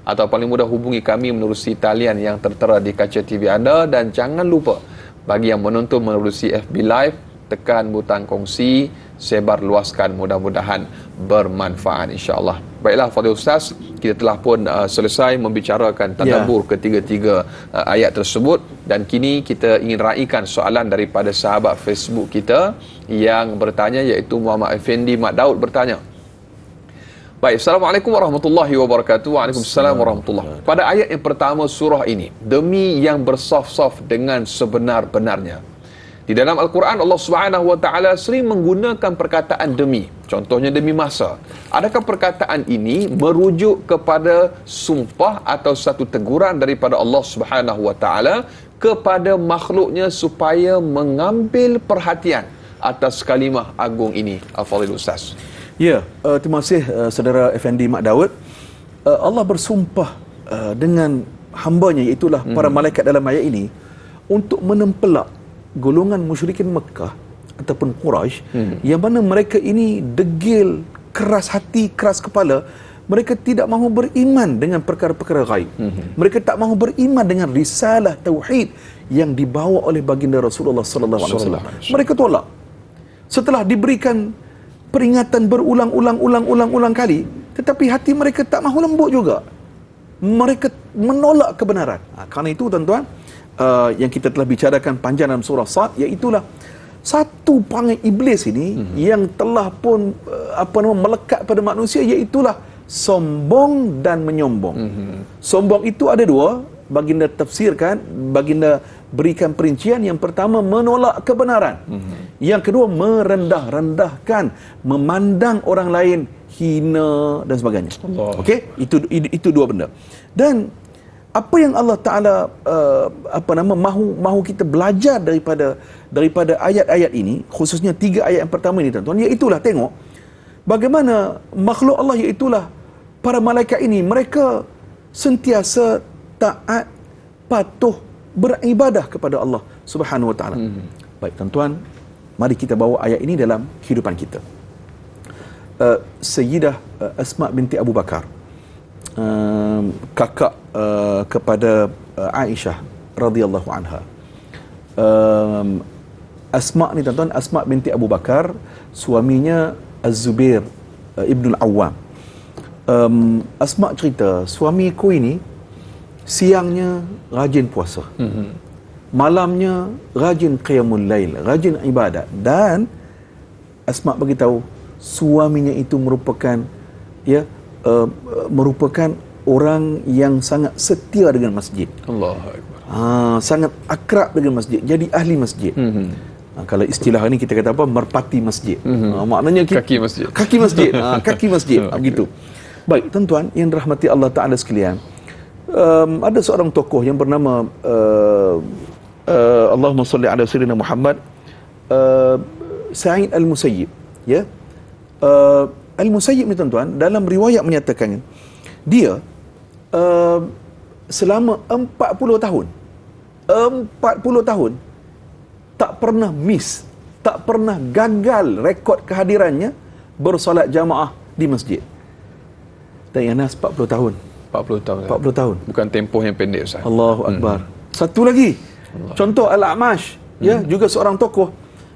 atau paling mudah hubungi kami menerusi talian yang tertera di kaca TV anda. Dan jangan lupa, bagi yang menonton menerusi FB Live, tekan butang kongsi, sebar luaskan, mudah-mudahan bermanfaat insya-Allah. Baiklah Fadil Ustaz, kita telah pun selesai membicarakan tadabbur ketiga-tiga ayat tersebut, dan kini kita ingin raikan soalan daripada sahabat Facebook kita yang bertanya, iaitu Muhammad Effendi Mat Daud bertanya. Baik, Assalamualaikum warahmatullahi wabarakatuh. Waalaikumsalam warahmatullahi. Pada ayat yang pertama surah ini, demi yang bersaf-saf dengan sebenar-benarnya. Di dalam Al-Quran, Allah Subhanahu wa taala sering menggunakan perkataan demi. Contohnya demi masa. Adakah perkataan ini merujuk kepada sumpah atau satu teguran daripada Allah Subhanahu wa taala kepada makhluknya supaya mengambil perhatian atas kalimah agung ini? Al-Fadhil Ustaz. Ya, terima kasih saudara Effendi Mak Daud. Allah bersumpah dengan hambanya, iaitulah para malaikat dalam ayat ini, untuk menempelak golongan musyrikin Mekah ataupun Quraisy, yang mana mereka ini degil, keras hati, keras kepala. Mereka tidak mahu beriman dengan perkara-perkara gaib. Mereka tak mahu beriman dengan risalah tauhid yang dibawa oleh baginda Rasulullah sallallahu alaihi wasallam. Mereka tolak. Setelah diberikan peringatan berulang-ulang kali, tetapi hati mereka tak mahu lembut juga. Mereka menolak kebenaran. Kerana itu tuan-tuan, yang kita telah bicarakan panjang dalam surah Sad, iaitulah satu perangai iblis ini yang telah pun melekat pada manusia, iaitulah sombong dan menyombong. Sombong itu ada dua, baginda tafsirkan, baginda berikan perincian. Yang pertama, menolak kebenaran. Yang kedua, merendah-rendahkan, memandang orang lain hina dan sebagainya. Okey, itu dua benda. Dan apa yang Allah Taala mahu kita belajar daripada ayat-ayat ini, khususnya 3 ayat yang pertama ini tuan-tuan, iaitulah tengok bagaimana makhluk Allah, iaitulah para malaikat ini, mereka sentiasa taat, patuh, beribadah kepada Allah Subhanahu wa taala. Baik tuan-tuan, mari kita bawa ayat ini dalam kehidupan kita. Sayyidah Asma binti Abu Bakar, kakak kepada Aisyah radhiyallahu anha. Asma ni tuan-tuan, Asma binti Abu Bakar, suaminya Az-Zubair Ibn Al-Awwam. Asma cerita, suamiku ini siangnya rajin puasa, malamnya rajin qiyamul lail, rajin ibadat, dan Asma beritahu suaminya itu merupakan merupakan orang yang sangat setia dengan masjid. Allahu Akbar. Sangat akrab dengan masjid, jadi ahli masjid. Kalau istilah ini kita kata apa? Merpati masjid. Maknanya kaki masjid. Kaki masjid. Kaki masjid. Begitu. Baik, tuan-tuan yang dirahmati Allah Ta'ala sekalian. Ada seorang tokoh yang bernama Allahumma salli ala sayyidina Muhammad, Sa'id Al-Musayyib. Ya. Al-Musayyib ni tuan-tuan, dalam riwayat menyatakan dia selama 40 tahun tak pernah miss, tak pernah gagal rekod kehadirannya bersolat jamaah di masjid. Dan Anas 40 tahun. 40 tahun. 40 tahun. Bukan tempoh yang pendek, Ustaz. Allahu Akbar. Satu lagi. Contoh Al-A'mash, juga seorang tokoh.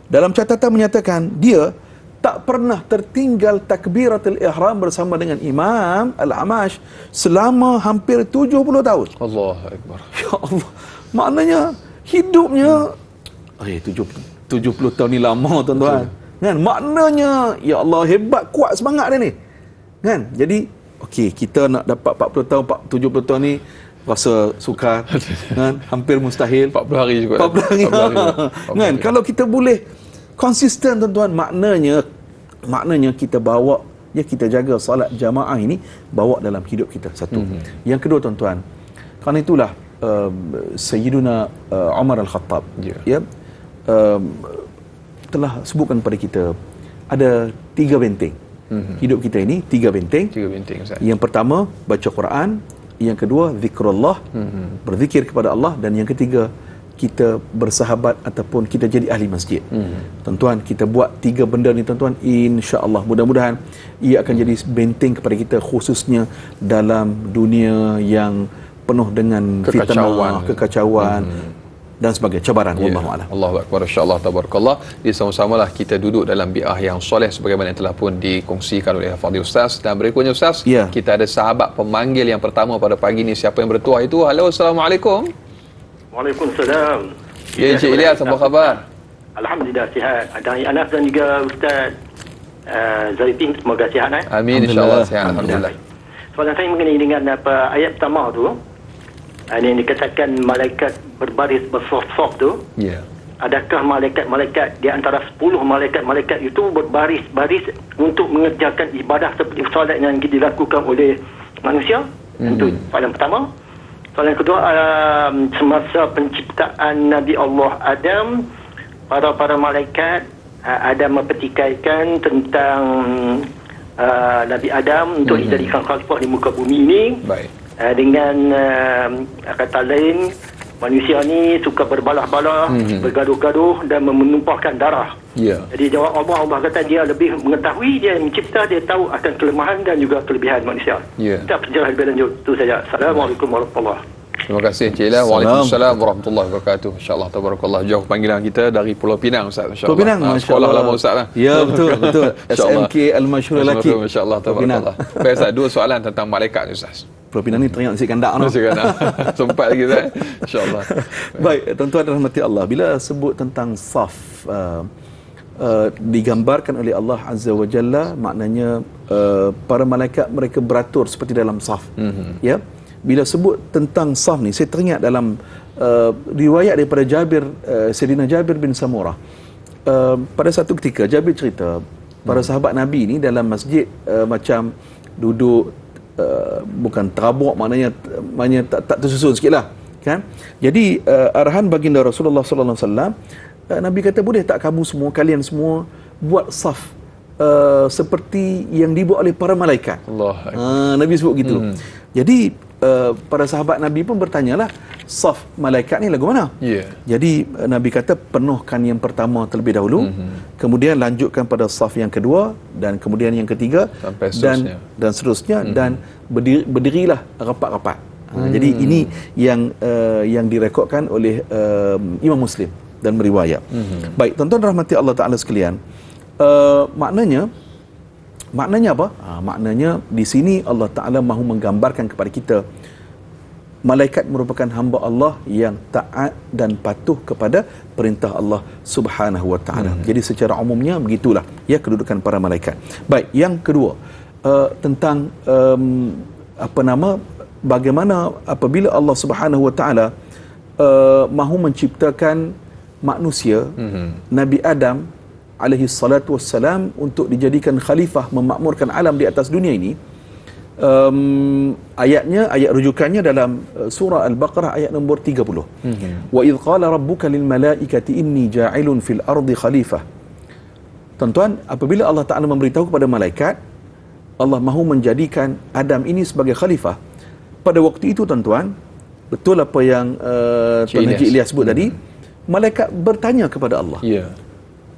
Dalam catatan menyatakan dia tak pernah tertinggal takbiratul ihram bersama dengan Imam Al-A'mash selama hampir 70 tahun. Allahu Akbar. Ya Allah. Maknanya hidupnya 70 tahun ni lama, tuan-tuan. Kan? Maknanya ya Allah, hebat, kuat semangat dia ni. Kan? Jadi okey, kita nak dapat 40 tahun, 70 tahun ni rasa sukar. Kan? Hampir mustahil. 40 hari juga. 40 hari. Kan? Kalau kita boleh konsisten, tuan-tuan, maknanya kita bawa, kita jaga solat jamaah ini bawa dalam hidup kita. Satu. Yang kedua, tuan-tuan, kerana itulah Sayyiduna Umar Al-Khattab telah sebutkan kepada kita ada 3 benteng. Hidup kita ini 3 benteng. 3 benteng, Ustaz. Yang pertama baca Quran, yang kedua zikrullah, berzikir kepada Allah, dan yang ketiga kita bersahabat ataupun kita jadi ahli masjid. Tuan-tuan, kita buat 3 benda ni, tuan-tuan, insya-Allah mudah-mudahan ia akan jadi benteng kepada kita, khususnya dalam dunia yang penuh dengan fitnah, kekacauan dan sebagainya, cabaran. Wallahu a'lam. Allahu akbar, insyaallah, tabarakallah. Jadi sama-samalah kita duduk dalam bi'ah yang soleh sebagaimana yang telah pun dikongsikan oleh Fadil Ustaz. Dan berikutnya, Ustaz, kita ada sahabat pemanggil yang pertama pada pagi ni. Siapa yang bertuah itu? Halo, Assalamualaikum. Waalaikumsalam. Ya, Encik Ilyas, apa khabar? Alhamdulillah sihat. Ada Anas dan juga Ustaz Zaifin, semoga sihat. Amin, insyaAllah sihat. Alhamdulillah. Soalan saya mengenai dengan ayat pertama tu, yang dikatakan malaikat berbaris bersaf-saf tu. Ya. Adakah malaikat-malaikat di antara 10 malaikat-malaikat itu berbaris-baris untuk mengerjakan ibadah seperti solat yang dilakukan oleh manusia? Itu soalan pertama. Soalan kedua, semasa penciptaan Nabi Allah Adam, para malaikat ada mempertikaikan tentang Nabi Adam untuk dijadikan khalifah di muka bumi ini. Baik. Dengan kata lain, manusia ni suka berbalah-balah, bergaduh-gaduh dan menumpahkan darah. Ya. Jadi jawab Allah kata dia lebih mengetahui, dia mencipta, dia tahu akan kelemahan dan juga kelebihan manusia. Ya. Kita penjelasan lebih lanjut. Itu saja. Assalamualaikum warahmatullahi wabarakatuh. Terima kasih, Encik Ilyas. Waalaikumsalam warahmatullahi wabarakatuh. InsyaAllah, tabarakallah. Jauh panggilan kita dari Pulau Pinang, Ustaz. Pulau Pinang, sekolah lama Ustaz lah. Ya, betul. SMK Al-Masyhur lelaki. InsyaAllah, tabarakallah. Baik, Ustaz, 2 soalan tentang malaikat ni, Ustaz. Pulau Pinang ni teringat nasi kandak. Sempat lagi, Ustaz. InsyaAllah. Baik, tuan-tuan dan rahmati Allah, bila sebut tentang saf, digambarkan oleh Allah Azza wa Jalla, maknanya para malaikat mereka beratur seperti dalam saf. Ya. Bila sebut tentang saf ni, saya teringat dalam riwayat daripada Sayyidina Jabir bin Samurah. Pada satu ketika Jabir cerita, para sahabat Nabi ni dalam masjid macam duduk, bukan terabuk, maknanya tak tersusun sikitlah, kan? Jadi arahan baginda Rasulullah sallallahu alaihi wasallam, Nabi kata, boleh tak kamu semua, kalian semua buat saf seperti yang dibuat oleh para malaikat. Allah. Nabi sebut gitu. Jadi para sahabat Nabi pun bertanyalah, saf malaikat ni lagu mana? Ya. Jadi Nabi kata penuhkan yang pertama terlebih dahulu, kemudian lanjutkan pada saf yang kedua, dan kemudian yang ketiga, sampai seterusnya. dan seterusnya, dan berdirilah rapat-rapat. Jadi ini yang direkodkan oleh Imam Muslim dan meriwayat. Baik, tuan-tuan rahmati Allah Taala sekalian, maknanya apa? Maknanya di sini Allah Taala mahu menggambarkan kepada kita malaikat merupakan hamba Allah yang taat dan patuh kepada perintah Allah Subhanahu wa taala. Jadi secara umumnya begitulah ya kedudukan para malaikat. Baik, yang kedua tentang bagaimana apabila Allah Subhanahu wa taala mahu menciptakan manusia, Nabi Adam alaihi salatu wassalam untuk dijadikan khalifah memakmurkan alam di atas dunia ini. Ayat rujukannya dalam surah Al-Baqarah ayat nombor 30. Wa idh qala rabbuka lil malaikati inni ja'ilun fil ardi khalifah. Tuan-tuan, apabila Allah Taala memberitahu kepada malaikat Allah mahu menjadikan Adam ini sebagai khalifah, pada waktu itu tuan-tuan, betul apa yang Tuan Haji Ilyas sebut tadi, malaikat bertanya kepada Allah.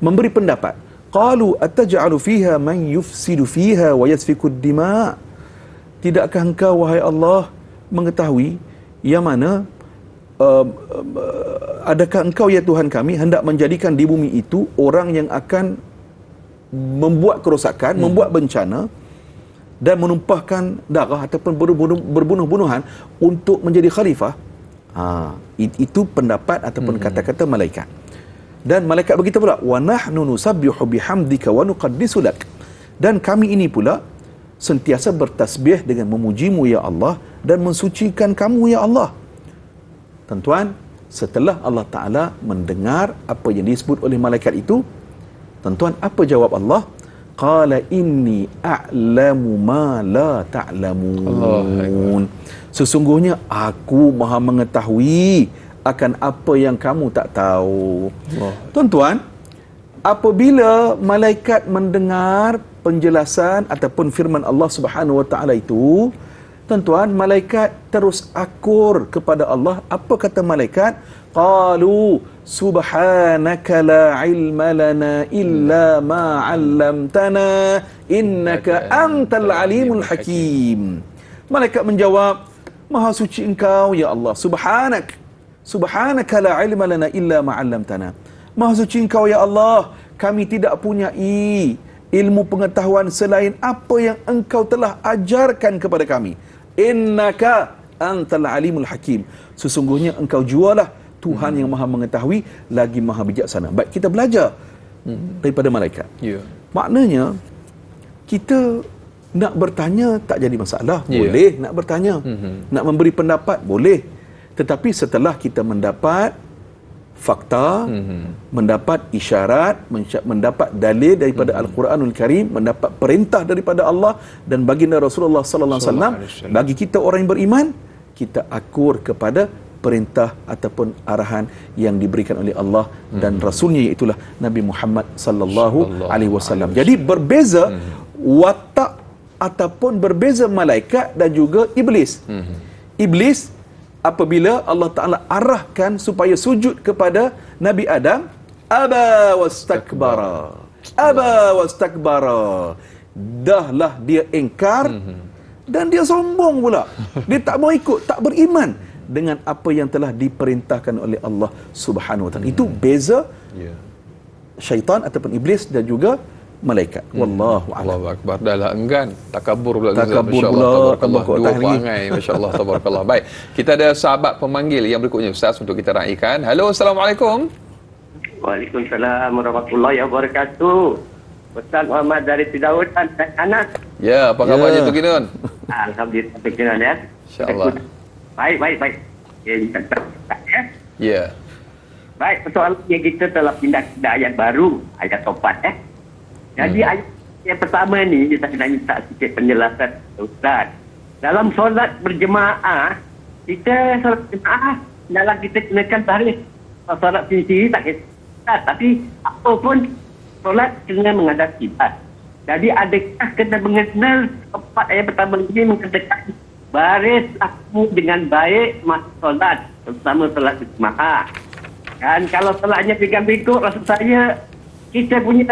Memberi pendapat. Qalu ataj'alu fiha man yufsidu fiha wa yasfiku ad-dima'. Tidakkah engkau wahai Allah mengetahui yang mana adakah engkau ya Tuhan kami hendak menjadikan di bumi itu orang yang akan membuat kerosakan, membuat bencana dan menumpahkan darah ataupun berbunuh-bunuhan untuk menjadi khalifah? Itu pendapat ataupun kata-kata malaikat. Dan malaikat begitu pula, wa nahnu nusabbihu bihamdika wa nuqaddisu lak. Dan kami ini pula sentiasa bertasbih dengan memujimu ya Allah dan mensucikan kamu ya Allah. Tuan-tuan, setelah Allah Ta'ala mendengar apa yang disebut oleh malaikat itu, tuan-tuan, apa jawab Allah? Qala inni a'lamu ma la ta'lamun. Sesungguhnya aku maha mengetahui akan apa yang kamu tak tahu. Tuan-tuan, apabila malaikat mendengar penjelasan ataupun firman Allah Subhanahu wa taala itu, tuan-tuan, malaikat terus akur kepada Allah. Apa kata malaikat? Qalu subhanaka la ilma lana illa ma 'allamtana innaka antal alimul hakim. Malaikat menjawab, maha suci engkau ya Allah, subhanaka la ilma lana illa ma 'allamtana. Maha suci engkau ya Allah, kami tidak punyai ilmu pengetahuan selain apa yang engkau telah ajarkan kepada kami. Innaka antal alimul hakim. Sesungguhnya engkau jualah Tuhan yang maha mengetahui lagi maha bijaksana. Baik, kita belajar daripada malaikat. Maknanya kita nak bertanya tak jadi masalah. Boleh nak bertanya. Nak memberi pendapat boleh. Tetapi setelah kita mendapat fakta, mendapat isyarat, mendapat dalil daripada Al-Quranul Karim, mendapat perintah daripada Allah dan baginda Rasulullah sallallahu alaihi wasallam, bagi kita orang yang beriman, kita akur kepada perintah ataupun arahan yang diberikan oleh Allah dan Rasulnya, iaitulah Nabi Muhammad sallallahu alaihi wasallam. Jadi berbeza watak ataupun berbeza malaikat dan juga iblis. Iblis apabila Allah Ta'ala arahkan supaya sujud kepada Nabi Adam, aba wastakbara, dahlah dia engkar dan dia sombong pula. Dia tak mau ikut, tak beriman dengan apa yang telah diperintahkan oleh Allah Subhanahu Wa Ta'ala. Itu beza syaitan ataupun iblis dan juga malaikat. Wallahu a'lam. Allahu akbar. Dahlah enggan, takabur pula. Takabur pula. Allah Dua perangai, masya-Allah, tabarakallah. Baik, kita ada sahabat pemanggil yang berikutnya Ustaz untuk kita raikan. Halo, assalamualaikum. Waalaikumsalam warahmatullahi wabarakatuh. Ustaz Muhammad dari Fidaus Anas. Ya, apa khabarnya tu Kinun? Alhamdulillah Kinun ya. Insya-Allah. Baik. Ya. Baik, persoalannya kita telah pindah ke ayat baru, ayat 4 Jadi ayat yang pertama ni saya nak minta sikit penjelasan Ustaz. Dalam solat berjemaah, kita solat berjemaah dalam kita kenakan tarikh solat sendiri tak kisah, tapi apa pun solat kena menghadap kiblat. Jadi adakah kena mengenal tempat ayat pertama ini mengatakan baris aku dengan baik masa solat, terutama solat berjemaah. Kan kalau solatnya pikir-pikir, maksud saya kita punya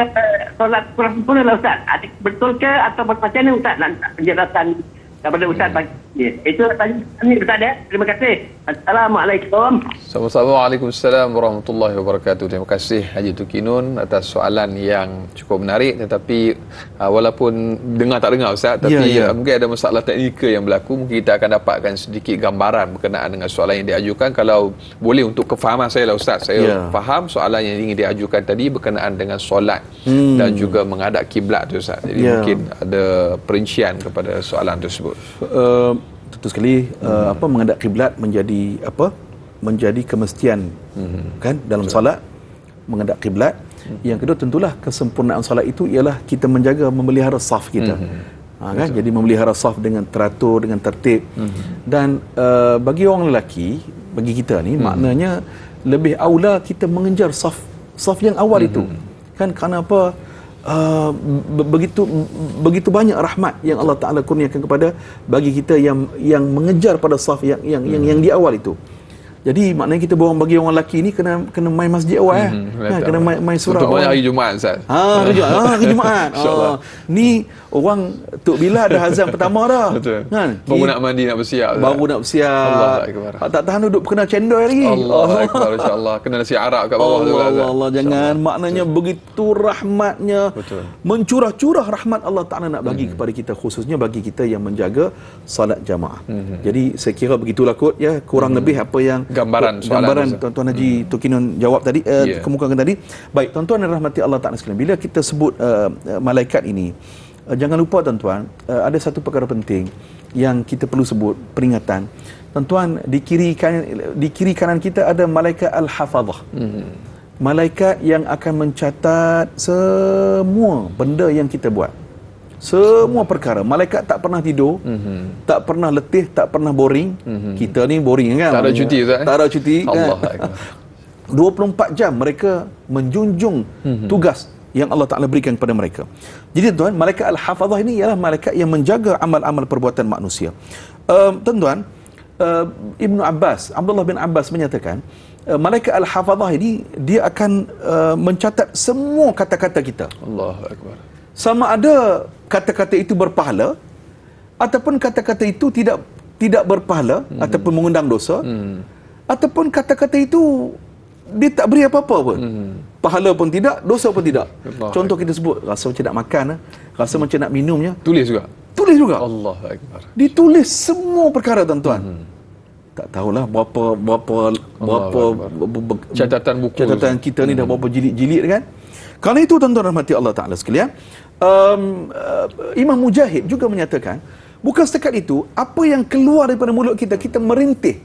solat kurang sempurna lah Ustaz. Betul ke atau macam mana Ustaz nak penjelasan daripada Ustaz pagi ni? Itu tanya ni Ustaz ya. Terima kasih. Assalamualaikum. Sama-sama. Waalaikumsalam warahmatullahi wabarakatuh. Terima kasih Haji Tukinun atas soalan yang cukup menarik, tetapi walaupun dengar tak dengar Ustaz, tapi mungkin ada masalah teknikal yang berlaku. Mungkin kita akan dapatkan sedikit gambaran berkenaan dengan soalan yang diajukan. Kalau boleh untuk kefahaman saya lah Ustaz, saya faham soalan yang ingin diajukan tadi berkenaan dengan solat dan juga menghadap kiblat tu Ustaz. Jadi mungkin ada perincian kepada soalan tersebut. Tentu sekali menghadap kiblat menjadi kemestian kan dalam solat, menghadap kiblat. Yang kedua tentulah kesempurnaan solat itu ialah kita menjaga memelihara saf kita. Kan? Jadi memelihara saf dengan teratur, dengan tertib. Dan bagi orang lelaki, bagi kita ni maknanya lebih aula kita mengejar saf yang awal itu. Kan kerana apa? Begitu banyak rahmat yang Allah Taala kurniakan kepada bagi kita yang mengejar pada saf yang di awal itu. Jadi maknanya kita bagi orang lelaki ni kena main masjid awal kena main surau. Untuk banyak hari Jumaat Ustaz. Hari Jumaat. Ni orang Tok Bila dah azan pertama dah. Betul. Kan? Baru nak mandi, nak bersiap. Baru nak bersiap. Allahuakbar. Tak tahan duduk kena cendol lagi. Allahuakbar, insya-Allah. Kena nasi Arab kat bawah tu lah. Allah jangan. Maknanya begitu rahmatnya. Betul. Mencurah-curah rahmat Allah Taala nak bagi kepada kita, khususnya bagi kita yang menjaga salat jamaah. Jadi saya kira begitulah kot ya, kurang lebih apa yang gambaran Tuan-Tuan Haji Tukinun jawab tadi, kemukakan tadi. Baik, tuan-tuan dan rahmati Allah Taala sekalian, bila kita sebut malaikat ini, jangan lupa tuan-tuan, ada satu perkara penting yang kita perlu sebut, peringatan. Tuan-tuan, di kiri kanan kita ada malaikat al-hafazah. Malaikat yang akan mencatat semua benda yang kita buat. Semua perkara. Malaikat tak pernah tidur, tak pernah letih, tak pernah boring. Kita ni boring kan? Tak ada cuti Ustaz. Tak ada cuti. Allah. 24 jam mereka menjunjung tugas yang Allah Ta'ala berikan kepada mereka. Jadi tuan, malaikat al-hafazah ini ialah malaikat yang menjaga amal-amal perbuatan manusia. Tuan-tuan, Ibnu Abbas, Abdullah bin Abbas menyatakan, malaikat al-hafazah ini dia akan mencatat semua kata-kata kita. Allahu akbar. Sama ada kata-kata itu berpahala ataupun kata-kata itu tidak berpahala ataupun mengundang dosa, ataupun kata-kata itu dia tak beri apa-apa pun. Pahala pun tidak, dosa pun tidak. Contoh kita sebut, rasa macam nak makan, rasa macam nak minumnya, Tulis juga. Allahu akbar. Ditulis semua perkara tuan-tuan. Tak tahulah berapa catatan buku. Catatan kita ni dah berapa jilid-jilid kan. Kerana itu tuan-tuan rahmati Allah Taala sekalian, Imam Mujahid juga menyatakan, bukan setakat itu, apa yang keluar daripada mulut kita, kita merintih.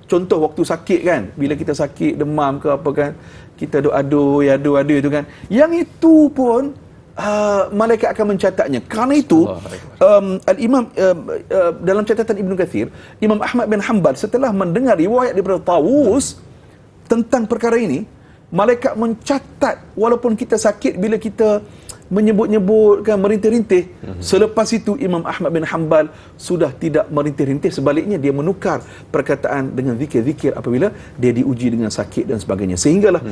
Contoh waktu sakit kan, bila kita sakit, demam ke apa kan, kita adu itu kan. Yang itu pun malaikat akan mencatatnya. Kerana itu Al-Imam dalam catatan Ibnu Katsir, Imam Ahmad bin Hanbal setelah mendengar riwayat daripada Tawus tentang perkara ini, malaikat mencatat walaupun kita sakit, bila kita menyebut-nyebut kan, merintih-rintih. Selepas itu Imam Ahmad bin Hanbal sudah tidak merintih-rintih, sebaliknya dia menukar perkataan dengan zikir-zikir apabila dia diuji dengan sakit dan sebagainya, sehinggalah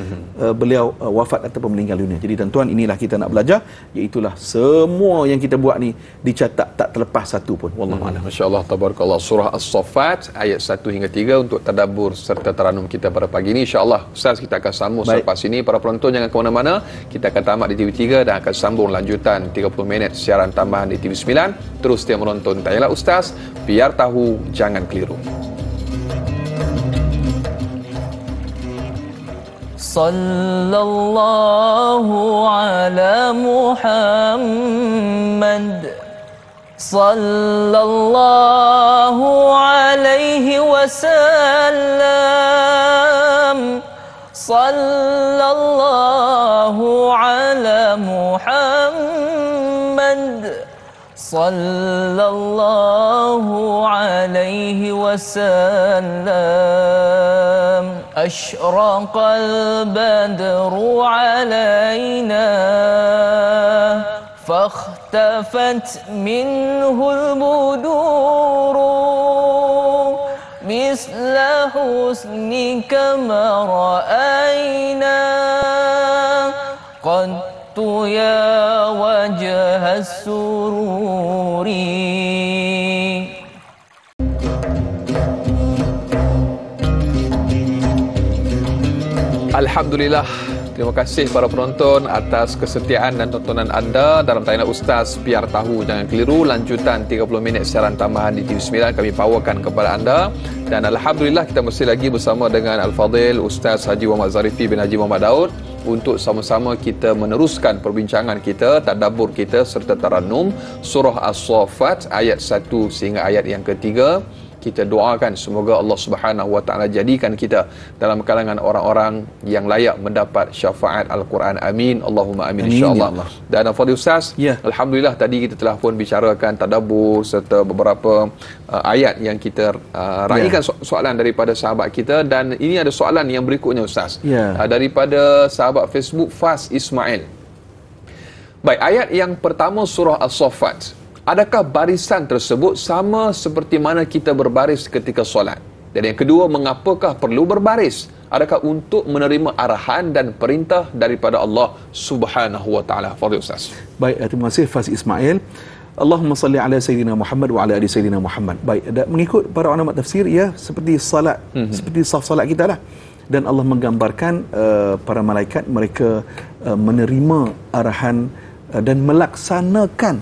beliau wafat ataupun meninggal dunia. Jadi tuan-tuan, inilah kita nak belajar, iaitulah semua yang kita buat ni dicatat, tak terlepas satu pun. Wallahu a'lam. Masya-Allah, tabarakallah. Surah As-Saffat ayat 1 hingga 3 untuk tadabbur serta taranum kita pada pagi ini. Insya-Allah Ustaz kita akan sambung selepas ini. Para penonton jangan ke mana-mana. Kita akan tamat di TV3 dan akan sambung lanjutan 30 minit siaran tambahan di TV9. Terus setia menonton Tanyalah Ustaz, biar tahu jangan keliru. Sallallahu ala Muhammad, sallallahu alaihi wasallam, sallallahu ala Muhammad, sallallahu alaihi wasallam. Ashraqal badru alaina فاختفت منه البدور مثل حسنك ما رأينا قد يا وجه السرور. Alhamdulillah, terima kasih para penonton atas kesetiaan dan tontonan anda dalam tayangan Ustaz Biar Tahu Jangan Keliru, lanjutan 30 minit siaran tambahan di TV9 kami bawakan kepada anda. Dan Alhamdulillah kita masih lagi bersama dengan Al-Fadhil Ustaz Haji Muhammad Zarifi bin Haji Muhammad Daud untuk sama-sama kita meneruskan perbincangan kita, tadabbur kita serta tarannum surah As-Saffat ayat 1 sehingga ayat yang ketiga. Kita doakan semoga Allah Subhanahu Wa Taala jadikan kita dalam kalangan orang-orang yang layak mendapat syafaat Al-Quran. Amin. Allahumma amin, insya-Allah. Dan Fadil Ustaz, alhamdulillah tadi kita telah pun bicarakan tadabbur serta beberapa ayat yang kita raikan soalan daripada sahabat kita, dan ini ada soalan yang berikutnya Ustaz. Daripada sahabat Facebook Fas Ismail. Baik, ayat yang pertama surah As-Saffat. Adakah barisan tersebut sama seperti mana kita berbaris ketika solat? Dan yang kedua, mengapakah perlu berbaris? Adakah untuk menerima arahan dan perintah daripada Allah Subhanahu Wa Taala? Fadhil Ustaz. Baik, terima kasih Fas Ismail. Allahumma salli ala Sayyidina Muhammad wa ala ali Sayyidina Muhammad. Baik, mengikut para ulama tafsir, ya, seperti salat, seperti saf salat kita lah. Dan Allah menggambarkan para malaikat mereka menerima arahan dan melaksanakan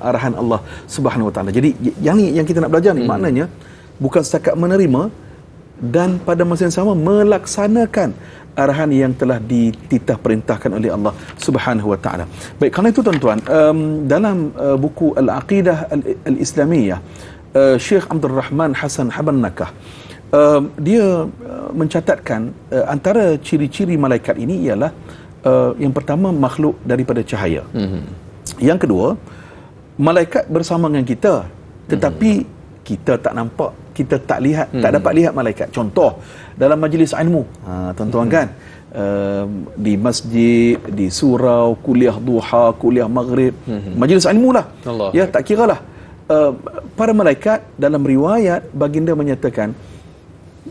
arahan Allah Subhanahu Wa Taala. Jadi yang kita nak belajar ni maknanya bukan setakat menerima dan pada masa yang sama melaksanakan arahan yang telah dititah perintahkan oleh Allah Subhanahu Wa Taala. Baik, kerana itu tuan-tuan, dalam buku Al-Aqidah Al-Islamiyah, Syekh Abdul Rahman Hassan Habannakah dia mencatatkan antara ciri-ciri malaikat ini ialah yang pertama, makhluk daripada cahaya. Yang kedua, malaikat bersama dengan kita tetapi kita tak nampak, kita tak lihat, tak dapat lihat malaikat. Contoh dalam majlis ilmu, tuan-tuan kan, di masjid, di surau, kuliah duha, kuliah maghrib, majlis ilmu lah, ya, tak kira lah. Para malaikat, dalam riwayat baginda menyatakan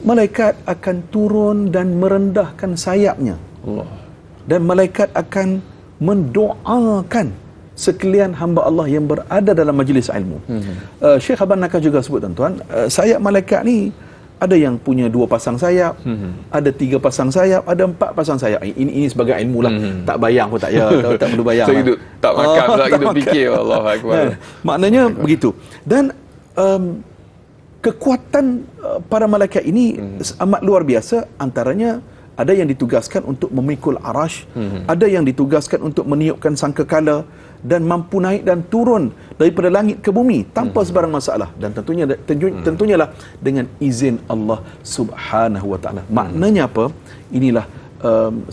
malaikat akan turun dan merendahkan sayapnya, dan malaikat akan mendoakan sekalian hamba Allah yang berada dalam majlis ilmu. Syekh Habannakah juga sebut, tuan-tuan, sayap malaikat ni ada yang punya 2 pasang sayap, ada 3 pasang sayap, ada 4 pasang sayap. Ini sebagai ilmu lah, tak bayang pun tak ya, tak perlu bayang. So, hidup tak makan pula, hidup fikir. Allahuakbar. Maknanya begitu. Dan kekuatan para malaikat ini amat luar biasa. Antaranya ada yang ditugaskan untuk memikul arash, ada yang ditugaskan untuk meniupkan sangkakala dan mampu naik dan turun daripada langit ke bumi tanpa sebarang masalah, dan tentunya lah dengan izin Allah Subhanahu Wa Taala. Maknanya apa? Inilah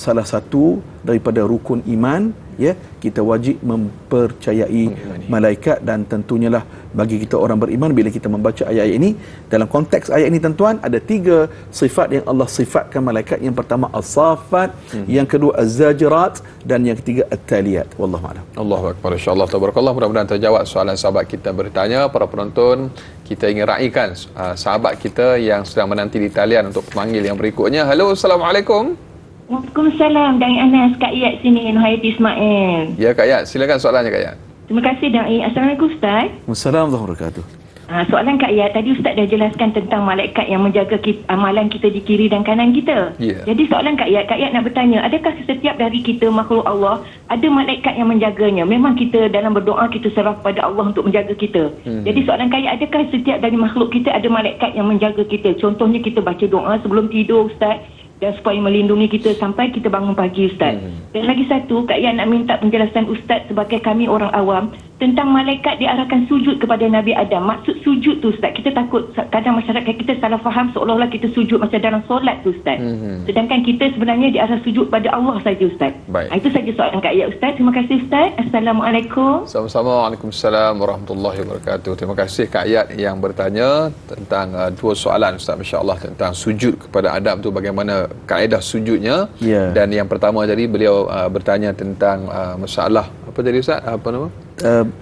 salah satu daripada rukun iman, ya, kita wajib mempercayai malaikat. Dan tentunya lah bagi kita orang beriman, bila kita membaca ayat-ayat ini, dalam konteks ayat ini tuan-tuan, ada 3 sifat yang Allah sifatkan malaikat. Yang pertama As-Saffat, yang kedua Az-Zajirat, dan yang ketiga At-Taliyat. Wallahu a'lam. Allahu akbar. Insyaallah tabarakallah, mudah-mudahan terjawab soalan sahabat kita bertanya. Para penonton, kita ingin raikan sahabat kita yang sedang menanti di talian untuk pemanggil yang berikutnya. Halo, Assalamualaikum. Waalaikumsalam, Dai Anas, Kak Yat sini, Nuhaiti Ismail. Ya Kak Yat, silakan soalannya Kak Yat. Terima kasih Dai. Assalamualaikum Ustaz. Wassalamualaikum warahmatullahi wabarakatuh. Soalan Kak Yat, tadi Ustaz dah jelaskan tentang malaikat yang menjaga amalan kita di kiri dan kanan kita. Jadi soalan Kak Yat nak bertanya, adakah setiap dari kita makhluk Allah ada malaikat yang menjaganya? Memang kita dalam berdoa kita serah pada Allah untuk menjaga kita. Jadi soalan Kak Yat, adakah setiap dari makhluk kita ada malaikat yang menjaga kita? Contohnya kita baca doa sebelum tidur Ustaz, dan supaya melindungi kita sampai kita bangun pagi Ustaz. Dan lagi satu, Kak Yan nak minta penjelasan Ustaz sebagai kami orang awam tentang malaikat diarahkan sujud kepada Nabi Adam. Maksud sujud tu Ustaz, kita takut kadang masyarakat kita salah faham seolah-olah kita sujud macam dalam solat tu Ustaz. Sedangkan kita sebenarnya diarah sujud pada Allah saja Ustaz. Itu saja soalan Kak Yan Ustaz. Terima kasih Ustaz. Assalamualaikum. Sama-sama. Waalaikumsalam warahmatullahi wabarakatuh. Terima kasih Kak Yat yang bertanya tentang 2 soalan Ustaz, masya-Allah, tentang sujud kepada Adam tu, bagaimana kaedah sujudnya. Dan yang pertama tadi beliau bertanya tentang masalah apa tadi Ustaz? Apa nama?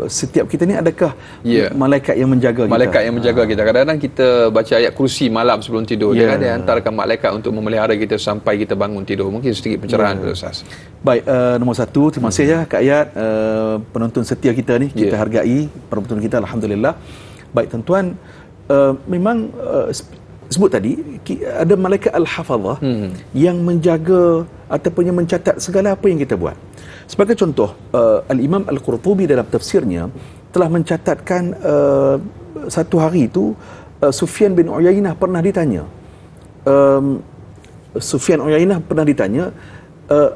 setiap kita ni adakah malaikat yang menjaga kita? Malaikat yang menjaga kita. Kadang-kadang kita baca ayat kursi malam sebelum tidur. Dia ada hantarkan malaikat untuk memelihara kita sampai kita bangun tidur. Mungkin sedikit pencerahan dulu, Ustaz. Baik, nombor satu, terima kasih ya Kak Ayat, penonton setia kita ni, kita hargai penonton kita, alhamdulillah. Baik tuan-tuan, memang sebut tadi ada malaikat al-hafazah yang menjaga ataupun yang mencatat segala apa yang kita buat. Sebagai contoh, Al-Imam Al-Qurtubi dalam tafsirnya telah mencatatkan satu hari itu Sufyan bin Uyainah pernah ditanya.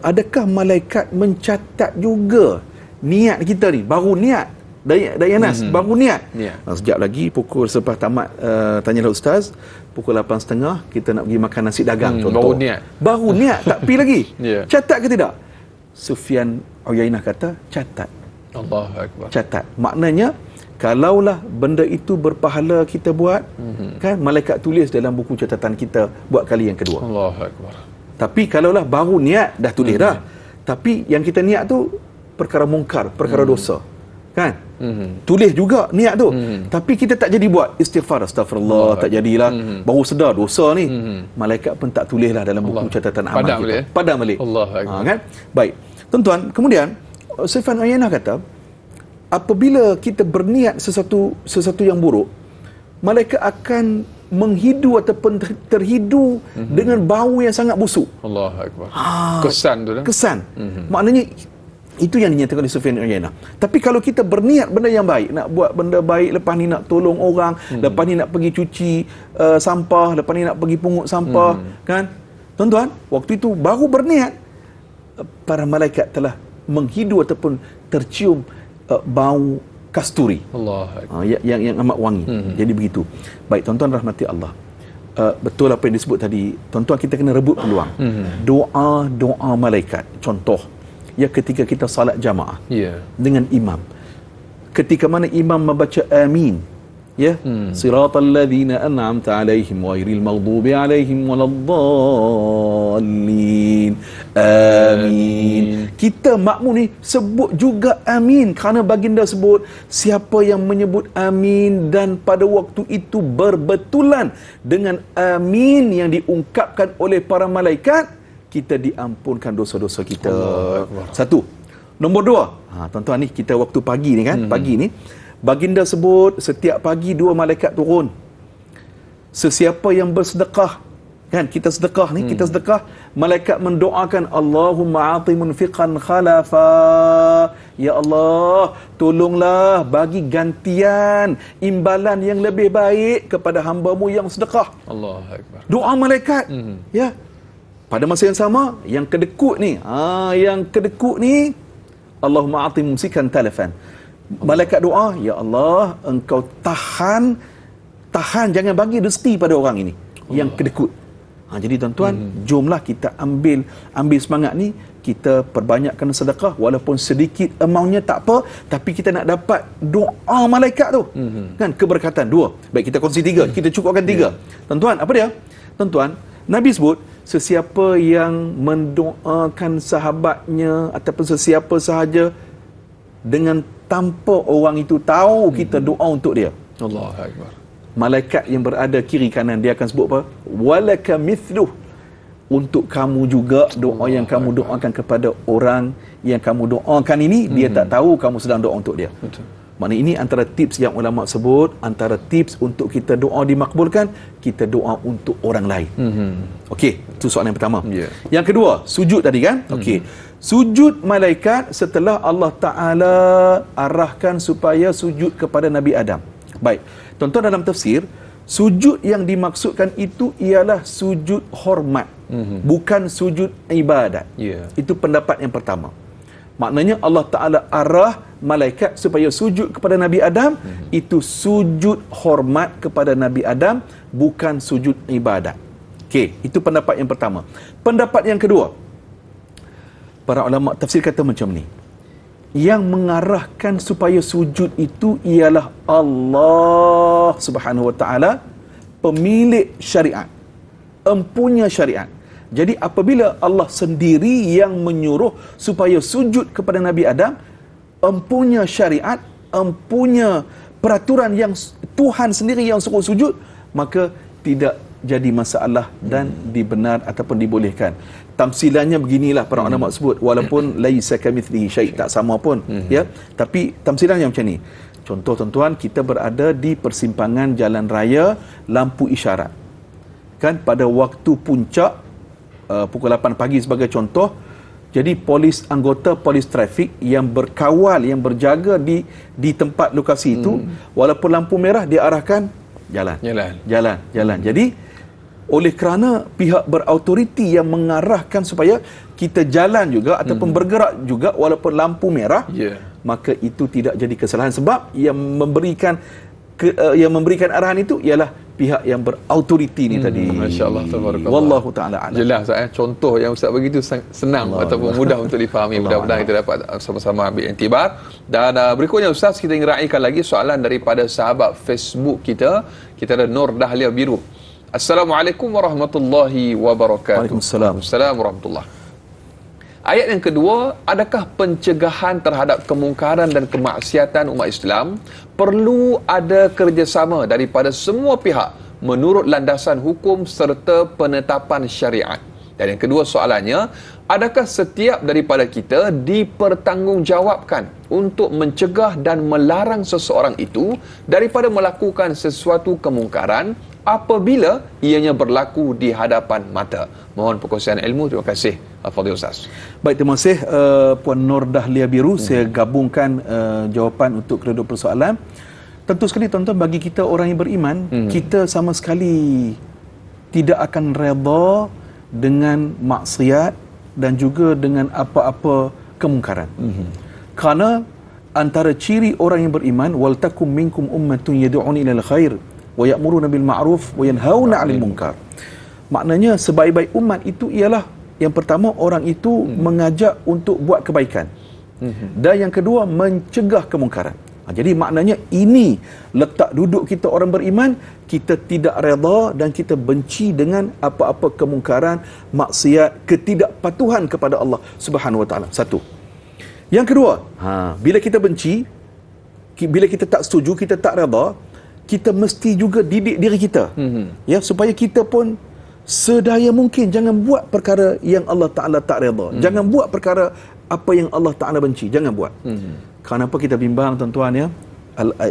Adakah malaikat mencatat juga niat kita ni? Baru niat dari Anas, baru niat. Sekejap lagi pukul selepas tamat tanyalah ustaz, pukul 8.30 kita nak pergi makan nasi dagang contoh. Baru niat tak pi lagi. Catat ke tidak? Sufyan Uyainah kata catat. Allahu akbar. Catat. Maknanya kalaulah benda itu berpahala kita buat, kan malaikat tulis dalam buku catatan kita buat kali yang kedua. Allahu akbar. Tapi kalaulah baru niat dah tulis dah. Tapi yang kita niat tu perkara mungkar, perkara dosa. Kan? Tulis juga niat tu. Tapi kita tak jadi buat istighfar, astagfirullah, tak jadilah. Baru sedar dosa ni. Malaikat pun tak tulislah dalam buku catatan amal kita. Padam balik. Kan? Baik. Tuan-tuan, kemudian Sufyan Uyainah kata, apabila kita berniat sesuatu yang buruk, malaikat akan menghidu ataupun terhidu dengan bau yang sangat busuk. Allahu akbar. Kesan tu dah. Kesan. Maknanya itu yang dinyatakan oleh Sufyan Uyainah. Tapi kalau kita berniat benda yang baik, nak buat benda baik, lepas ni nak tolong orang, lepas ni nak pergi cuci sampah, lepas ni nak pergi pungut sampah, kan? Tuan-tuan, waktu itu baru berniat, para malaikat telah menghidu ataupun tercium bau kasturi. Yang amat wangi. Jadi begitu. Baik, tuan-tuan rahmati Allah. Betul apa yang disebut tadi. Tuan-tuan, kita kena rebut peluang. Doa malaikat. Contoh, ya ketika kita salat jamaah dengan imam, ketika mana imam membaca amin, ya, siratal ladzina an'amta alaihim ghairil maghdubi alaihim waladdallin, amin. Kita makmum ni sebut juga amin, kerana baginda sebut siapa yang menyebut amin dan pada waktu itu berbetulan dengan amin yang diungkapkan oleh para malaikat, kita diampunkan dosa-dosa kita. Satu. Nombor dua, tuan-tuan ni kita waktu pagi ni kan, pagi ni baginda sebut setiap pagi 2 malaikat turun. Sesiapa yang bersedekah, kan kita sedekah ni, kita sedekah, malaikat mendoakan Allahumma ati munfiqan khalafa, ya Allah tolonglah bagi gantian imbalan yang lebih baik kepada hamba-Mu yang sedekah. Allahu akbar. Doa malaikat. Ya. Pada masa yang sama, yang kedekut ni, Allahumma ati mumsikan talafan. Malaikat doa, ya Allah, engkau tahan jangan bagi rezeki pada orang ini yang kedekut. Jadi tuan-tuan, jomlah kita ambil semangat ni, kita perbanyakkan sedekah walaupun sedikit amountnya tak apa, tapi kita nak dapat doa malaikat tu. Kan keberkatan. 2. Baik, kita kongsi 3, kita cukupkan 3. Tuan-tuan, apa dia? Tuan-tuan, Nabi sebut sesiapa yang mendoakan sahabatnya ataupun sesiapa sahaja dengan tanpa orang itu tahu kita doa untuk dia, Allahu akbar, malaikat yang berada kiri kanan dia akan sebut apa? Walaka mithluh, untuk kamu juga doa yang kamu doakan kepada orang yang kamu doakan ini, dia tak tahu kamu sedang doa untuk dia. Betul. Maknanya ini antara tips yang ulama sebut, antara tips untuk kita doa dimakbulkan, kita doa untuk orang lain. Okey, itu soalan yang pertama. Yang kedua, sujud tadi kan? Okey. Sujud malaikat setelah Allah Ta'ala arahkan supaya sujud kepada Nabi Adam. Baik, tuan-tuan, dalam tafsir, sujud yang dimaksudkan itu ialah sujud hormat, bukan sujud ibadat. Itu pendapat yang pertama. Maknanya Allah Ta'ala arah malaikat supaya sujud kepada Nabi Adam, itu sujud hormat kepada Nabi Adam, bukan sujud ibadat. Okey, itu pendapat yang pertama. Pendapat yang kedua, para ulama tafsir kata macam ni, yang mengarahkan supaya sujud itu ialah Allah Subhanahu Wa Ta'ala, pemilik syariat, empunya syariat. Jadi apabila Allah sendiri yang menyuruh supaya sujud kepada Nabi Adam, empunya syariat, empunya peraturan yang Tuhan sendiri yang suruh sujud, maka tidak jadi masalah dan dibenar ataupun dibolehkan. Tamsilannya beginilah para ulama sebut, walaupun laisa kamitslihi syai', tak sama pun, ya, tapi tamsilannya macam ni. Contoh tuan-tuan, kita berada di persimpangan jalan raya, lampu isyarat. Kan pada waktu puncak pukul 8 pagi sebagai contoh, jadi anggota polis trafik yang berkawal, yang berjaga di tempat lokasi itu, walaupun lampu merah dia arahkan jalan. Jadi oleh kerana pihak berautoriti yang mengarahkan supaya kita jalan juga ataupun bergerak juga walaupun lampu merah, maka itu tidak jadi kesalahan, sebab yang memberikan arahan itu ialah pihak yang berautoriti ni tadi. Masya-Allah, tabarakallah. Wallahu taala alam. Jelas contoh yang Ustaz bagi itu senang ataupun mudah untuk difahami. Mudah-mudahan kita dapat sama-sama ambil iktibar. Dan berikutnya Ustaz, kita ingin raikan lagi soalan daripada sahabat Facebook kita. Kita ada Nur Dahlia Biru. Assalamualaikum warahmatullahi wabarakatuh. Waalaikumsalam. Assalamualaikum warahmatullahi. Ayat yang kedua, adakah pencegahan terhadap kemungkaran dan kemaksiatan umat Islam perlu ada kerjasama daripada semua pihak menurut landasan hukum serta penetapan syariat? Dan yang kedua soalannya, adakah setiap daripada kita dipertanggungjawabkan untuk mencegah dan melarang seseorang itu daripada melakukan sesuatu kemungkaran apabila ianya berlaku di hadapan mata? Mohon perkongsian ilmu. Terima kasih, Fadil Ustaz. Baik, terima kasih Puan Nur Dahlia Biru. Saya gabungkan jawapan untuk kedua persoalan. Tentu sekali tuan-tuan, bagi kita orang yang beriman, kita sama sekali tidak akan redha dengan maksiat dan juga dengan apa-apa kemungkaran. Kerana antara ciri orang yang beriman, wal takum minkum ummatun yad'una ilal khair wa ya'muruna bil ma'ruf wa yanhauna 'anil munkar. Maknanya sebaik-baik umat itu ialah yang pertama, orang itu mengajak untuk buat kebaikan. Dan yang kedua, mencegah kemungkaran. Jadi maknanya ini letak duduk kita orang beriman, kita tidak redha dan kita benci dengan apa-apa kemungkaran, maksiat, ketidakpatuhan kepada Allah Subhanahu Wa Taala. Satu. Yang kedua, bila kita benci, bila kita tak setuju, kita tak redha, kita mesti juga didik diri kita, ya, supaya kita pun sedaya mungkin jangan buat perkara yang Allah Taala tak redha. Jangan buat perkara apa yang Allah Taala benci, jangan buat. Kenapa kita bimbang tuan-tuan, ya?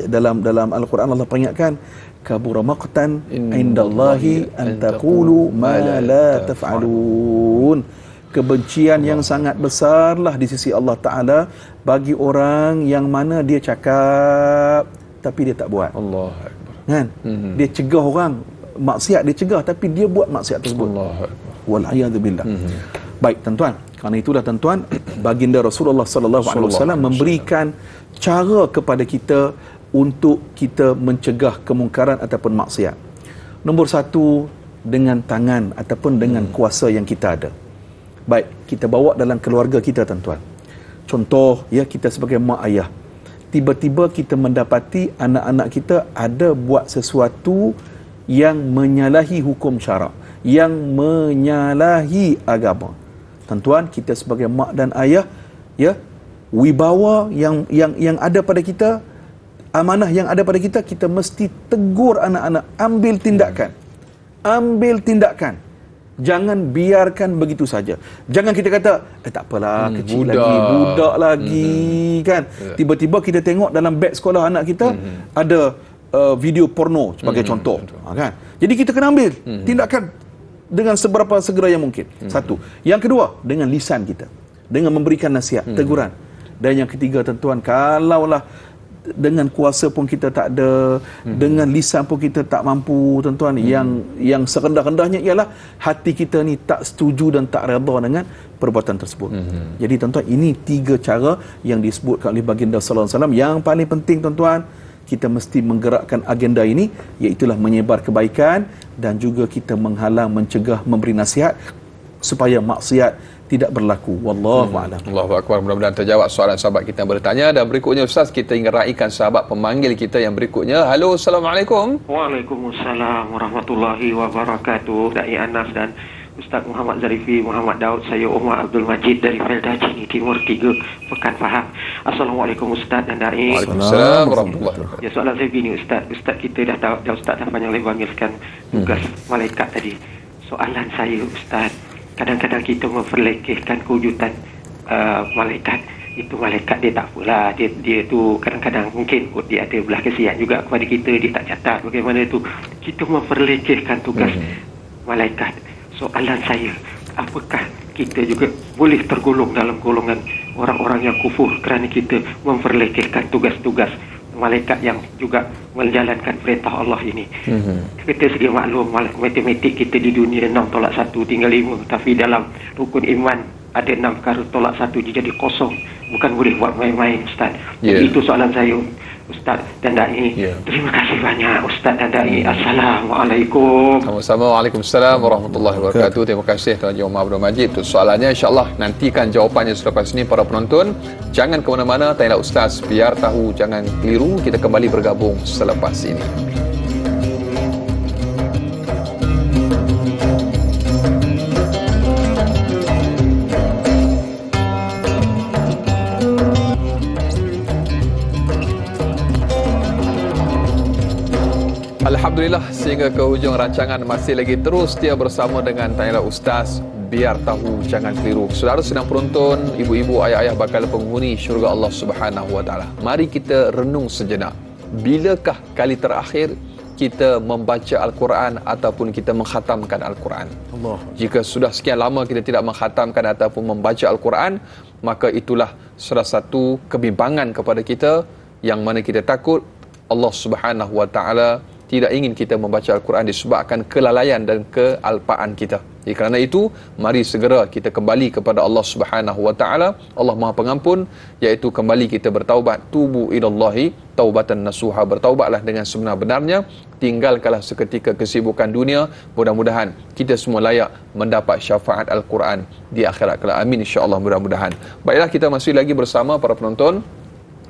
Dalam Al-Quran Allah peringatkan, kabura maqtan indallahi an taqulu ma la taf'alun. Kebencian yang sangat besarlah di sisi Allah Taala bagi orang yang mana dia cakap tapi dia tak buat. Allah Akbar. Kan? Dia cegah orang maksiat, dia cegah tapi dia buat maksiat tersebut. Allah Akbar. Wal'iyadzubillah. Baik tuan-tuan, kerana itulah tuan-tuan, baginda Rasulullah sallallahu alaihi wasallam memberikan cara kepada kita untuk kita mencegah kemungkaran ataupun maksiat. Nombor satu, dengan tangan ataupun dengan kuasa yang kita ada. Baik, kita bawa dalam keluarga kita tuan-tuan. Contoh, ya, kita sebagai mak ayah, tiba-tiba kita mendapati anak-anak kita ada buat sesuatu yang menyalahi hukum syarak, yang menyalahi agama. Tuan-tuan, kita sebagai mak dan ayah, ya, wibawa yang ada pada kita, amanah yang ada pada kita, kita mesti tegur anak-anak, ambil tindakan. Ambil tindakan. Jangan biarkan begitu saja. Jangan kita kata, tak apalah, kecil budak lagi, kan. Tiba-tiba kita tengok dalam beg sekolah anak kita ada video porno sebagai contoh, kan. Jadi kita kena ambil tindakan dengan seberapa segera yang mungkin. Satu. Yang kedua, dengan lisan kita, dengan memberikan nasihat, teguran. Dan yang ketiga tuan-tuan, kalaulah dengan kuasa pun kita tak ada, dengan lisan pun kita tak mampu tuan-tuan, yang serendah-rendahnya ialah hati kita ni tak setuju dan tak redha dengan perbuatan tersebut. Jadi tuan-tuan, ini 3 cara yang disebutkan oleh baginda sallallahu alaihi wasallam. Yang paling penting tuan-tuan, kita mesti menggerakkan agenda ini, iaitulah menyebar kebaikan dan juga kita menghalang, mencegah, memberi nasihat supaya maksiat tidak berlaku. Wallahu a'lam. Allahu akbar. Mudah-mudahan terjawab soalan sahabat kita yang bertanya. Dan berikutnya Ustaz, kita ingin raikan sahabat pemanggil kita yang berikutnya. Halo, Assalamualaikum. Waalaikumsalam warahmatullahi wabarakatuh. Dai Anas dan Ustaz Muhammad Zarifi, Muhammad Daud, saya Umar Abdul Majid dari Felda Cini Timur 3, Pekan Faham. Assalamualaikum Ustaz dan Da'i. Waalaikumsalam warahmatullahi wabarakatuh. Ya, soalan saya begini Ustaz. Ustaz kita dah tahu, Ustaz dah panjang lebar menjelaskan tugas malaikat tadi. Soalan saya Ustaz, kadang-kadang kita memperlekehkan kewujudan malaikat. Itu malaikat dia tak apalah, dia tu kadang-kadang mungkin dia ada belah kesian juga kepada kita, dia tak catat bagaimana tu kita memperlekehkan tugas malaikat. Soalan saya, apakah kita juga boleh tergolong dalam golongan orang-orang yang kufur kerana kita memperlekehkan tugas-tugas malaikat yang juga menjalankan perintah Allah ini? Kita sedia maklum matematik kita di dunia 6 tolak 1 tinggal 5, tapi dalam rukun iman ada 6 perkara tolak 1 dia jadi kosong. Bukan boleh buat main-main Ustaz. Jadi itu soalan saya Ustaz dan Da'i. Terima kasih banyak Ustaz dan Da'i. Assalamualaikum. Sama-sama. Waalaikumsalam warahmatullahi wabarakatuh. Terima kasih Tuan Haji Omar Abdul Majid untuk soalannya. InsyaAllah nantikan jawapannya selepas ini para penonton. Jangan ke mana-mana, tanyalah Ustaz biar tahu, jangan keliru. Kita kembali bergabung selepas ini. Alhamdulillah, sehingga ke hujung rancangan masih lagi terus setia bersama dengan Tanyalah Ustaz biar tahu, jangan keliru. Saudara sedang penonton, ibu-ibu, ayah-ayah bakal penghuni syurga Allah Subhanahu wa taala. Mari kita renung sejenak. Bilakah kali terakhir kita membaca Al-Quran ataupun kita mengkhatamkan Al-Quran? Jika sudah sekian lama kita tidak mengkhatamkan ataupun membaca Al-Quran, maka itulah salah satu kebimbangan kepada kita, yang mana kita takut Allah Subhanahu wa taala tidak ingin kita membaca Al-Quran disebabkan kelalaian dan kealpaan kita. Kerana itu, mari segera kita kembali kepada Allah Subhanahu wa taala. Allah Maha Pengampun, iaitu kembali kita bertaubat. Tubu ilallahi taubatan nasuha. Bertaubatlah dengan sebenar-benarnya. Tinggalkanlah seketika kesibukan dunia. Mudah-mudahan kita semua layak mendapat syafaat Al-Quran di akhirat kelak. Amin, insya-Allah, mudah-mudahan. Baiklah, kita masih lagi bersama para penonton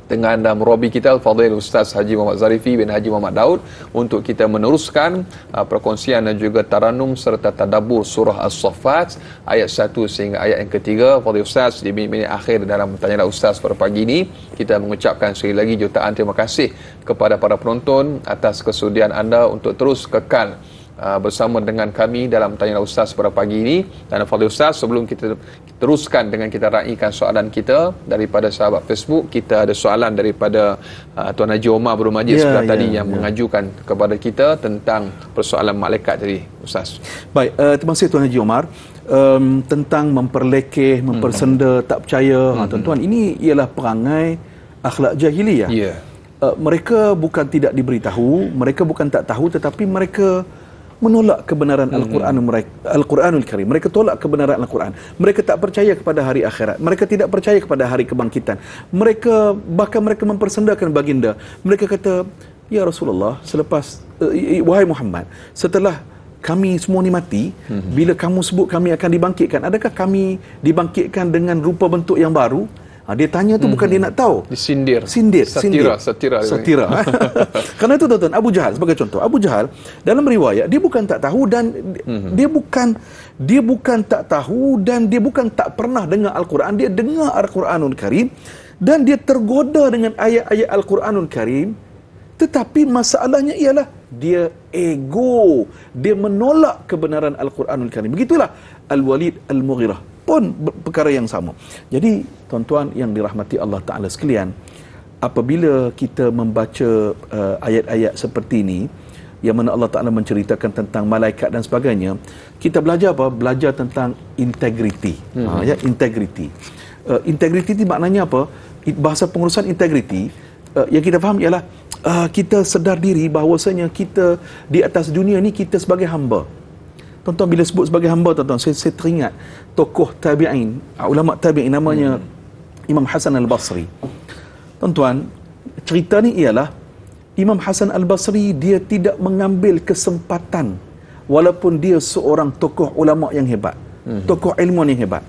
dengan murabi kita Al-Fadhil Ustaz Haji Muhammad Zarifi bin Haji Muhammad Daud untuk kita meneruskan perkongsian dan juga taranum serta tadabbur surah As-Saffat ayat 1 sehingga ayat yang ketiga. Fadhil Ustaz, di minit-minit akhir dalam Tanyalah Ustaz pada pagi ini, kita mengucapkan sekali lagi jutaan terima kasih kepada para penonton atas kesudian anda untuk terus kekal bersama dengan kami dalam Tanyalah Ustaz pada pagi ini. Dan Fadhil Ustaz, sebelum kita teruskan dengan kita raikan soalan kita daripada sahabat Facebook, kita ada soalan daripada Tuan Haji Omar Abdul Majid tadi yang mengajukan kepada kita tentang persoalan malaikat tadi, Ustaz. Baik, terima kasih Tuan Haji Omar. Tentang memperlekeh, mempersenda, tak percaya, tuan-tuan, ini ialah perangai akhlak jahiliyah. Mereka bukan tidak diberitahu, mereka bukan tak tahu, tetapi mereka menolak kebenaran Al-Quranul Karim. Mereka tolak kebenaran Al-Quran. Mereka tak percaya kepada hari akhirat. Mereka tidak percaya kepada hari kebangkitan. Bahkan mereka mempersendakan baginda. Mereka kata, ya Rasulullah, selepas wahai Muhammad, setelah kami semua ni mati, bila kamu sebut kami akan dibangkitkan, adakah kami dibangkitkan dengan rupa bentuk yang baru? Dia tanya tu bukan dia nak tahu. Disindir. Satira. Kerana itu tuan-tuan, Abu Jahal sebagai contoh. Abu Jahal dalam riwayat dia bukan tak tahu dan dia bukan tak tahu dan dia bukan tak pernah dengar Al-Quran. Dia dengar Al-Quranul Karim dan dia tergoda dengan ayat-ayat Al-Quranul Karim. Tetapi masalahnya ialah dia ego. Dia menolak kebenaran Al-Quranul Karim. Begitulah Al-Walid Al-Mughirah pun perkara yang sama. Jadi tuan-tuan yang dirahmati Allah Ta'ala sekalian, apabila kita membaca ayat-ayat seperti ini yang mana Allah Ta'ala menceritakan tentang malaikat dan sebagainya, kita belajar apa? Belajar tentang integriti. Integriti. Integriti itu maknanya apa? Bahasa pengurusan integriti yang kita faham ialah kita sedar diri bahawasanya kita di atas dunia ni kita sebagai hamba. Tuan-tuan, bila sebut sebagai hamba, tuan-tuan, saya teringat tokoh tabi'in, ulama tabi'in namanya Imam Hasan Al-Basri. Tuan-tuan, cerita ni ialah Imam Hasan Al-Basri dia tidak mengambil kesempatan walaupun dia seorang tokoh ulama yang hebat, tokoh ilmuwan yang hebat.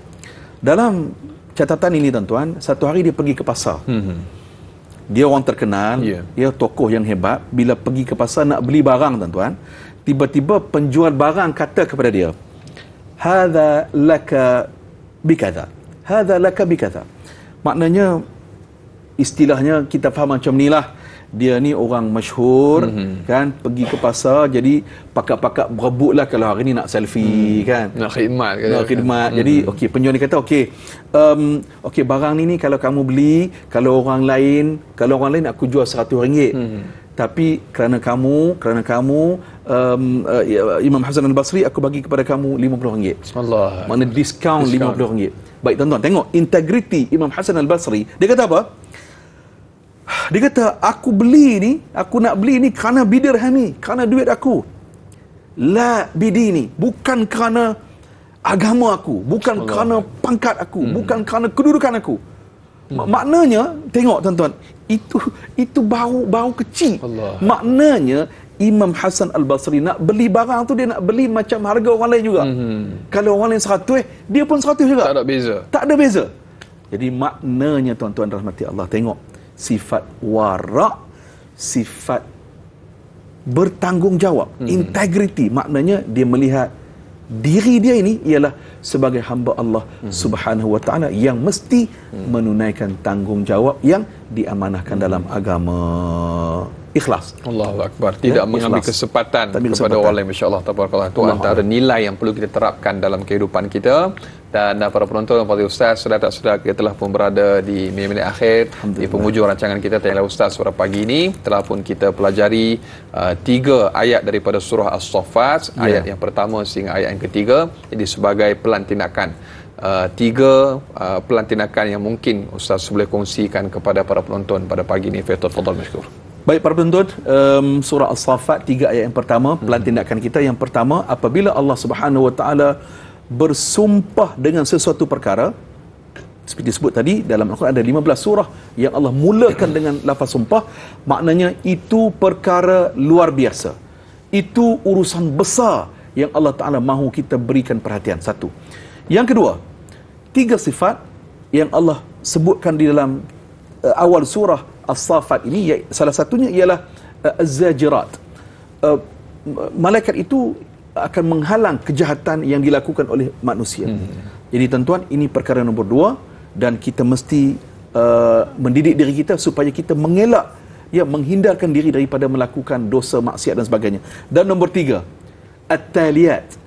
Dalam catatan ini tuan-tuan, satu hari dia pergi ke pasar. Dia orang terkenal, dia tokoh yang hebat. Bila pergi ke pasar nak beli barang tuan-tuan, tiba-tiba penjual barang kata kepada dia, hadza laka bikadha, hadza laka bikadha. Maknanya istilahnya kita faham macam ni lah. Dia ni orang masyhur, kan, pergi ke pasar, jadi pakak-pakak berebut lah kalau hari ni nak selfie, kan, nak khidmat kan? Nak khidmat. Jadi okey, penjual ni kata okey, okey, barang ni kalau kamu beli, kalau orang lain aku jual RM100. Tapi kerana kamu Imam Hasan Al-Basri, aku bagi kepada kamu RM50. Allah. Mana diskaun RM50. Baik tuan-tuan, tengok integriti Imam Hasan Al-Basri. Dia kata apa? Dia kata, aku nak beli ni kerana bidirham ni, kerana duit aku. La bidini, bukan kerana agama aku, bukan kerana pangkat aku, bukan kerana kedudukan aku. Maknanya, tengok tuan-tuan, itu bau kecil. Allah. Maknanya Imam Hasan Al-Basri nak beli barang tu, dia nak beli macam harga orang lain juga. Kalau orang lain 100, dia pun 100 juga. Tak ada beza. Jadi maknanya tuan-tuan rahmati Allah, tengok sifat wara', sifat bertanggungjawab, integriti. Maknanya dia melihat diri dia ini ialah sebagai hamba Allah Subhanahu wa taala yang mesti menunaikan tanggungjawab yang diamanahkan dalam agama. Ikhlas. Allahu Akbar. Tidak mengambil kesempatan kepada orang lain. Masya-Allah, tabarakallah. Itu antara nilai yang perlu kita terapkan dalam kehidupan kita. Dan para penonton, Fadil Ustaz, saudara-saudara, kita telah pun berada di minit-minit akhir di penghujung rancangan kita Tanya Ustaz pada pagi ini. Telah pun kita pelajari 3 ayat daripada surah As-Saffat, ayat yang pertama sehingga ayat yang ketiga. Jadi sebagai pelan tindakan, 3 pelan tindakan yang mungkin Ustaz boleh kongsikan kepada para penonton pada pagi ini. Fadhal mashkur. Baik para penonton, surah As-Saffat 3 ayat yang pertama, pelan tindakan kita yang pertama, apabila Allah Subhanahu wa taala bersumpah dengan sesuatu perkara, seperti disebut tadi dalam Al-Quran ada 15 surah yang Allah mulakan dengan lafaz sumpah, maknanya itu perkara luar biasa, itu urusan besar yang Allah Ta'ala mahu kita berikan perhatian. Satu. Yang kedua, 3 sifat yang Allah sebutkan di dalam awal surah As-Saffat ini, salah satunya ialah Az-Zajirat. Malaikat itu akan menghalang kejahatan yang dilakukan oleh manusia. Jadi tuan-tuan, ini perkara nombor 2, dan kita mesti mendidik diri kita supaya kita mengelak, menghindarkan diri daripada melakukan dosa, maksiat dan sebagainya. Dan nombor 3, At-Taliyat.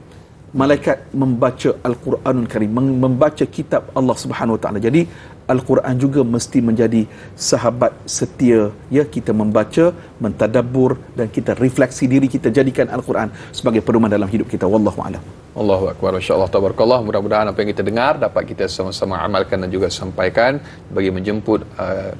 Malaikat membaca Al-Quranul Karim, membaca kitab Allah Subhanahu wa taala. Jadi Al-Quran juga mesti menjadi sahabat setia, kita membaca, mentadabbur, dan kita refleksi diri kita, jadikan Al-Quran sebagai pedoman dalam hidup kita. Wallahu a'lam. Allahu Akbar. Masya-Allah, tabarakallah. Mudah-mudahan apa yang kita dengar dapat kita sama-sama amalkan dan juga sampaikan bagi menjemput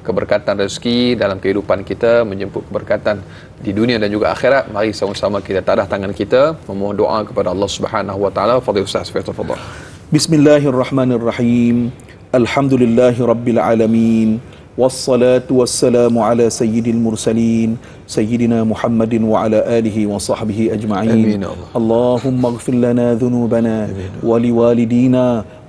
keberkatan rezeki dalam kehidupan kita, menjemput keberkatan di dunia dan juga akhirat. Mari sama-sama kita tadah tangan kita memohon doa kepada Allah Subhanahu wa taala. Fadhil Ustaz, tafadhal. Bismillahirrahmanirrahim. Alhamdulillahi rabbil alamin. Wassalatu wassalamu ala sayyidil mursalin sayyidina Muhammadin wa ala alihi wa sahbihi ajma'in. Allahumma ighfir lana dhunubana wa liwalidina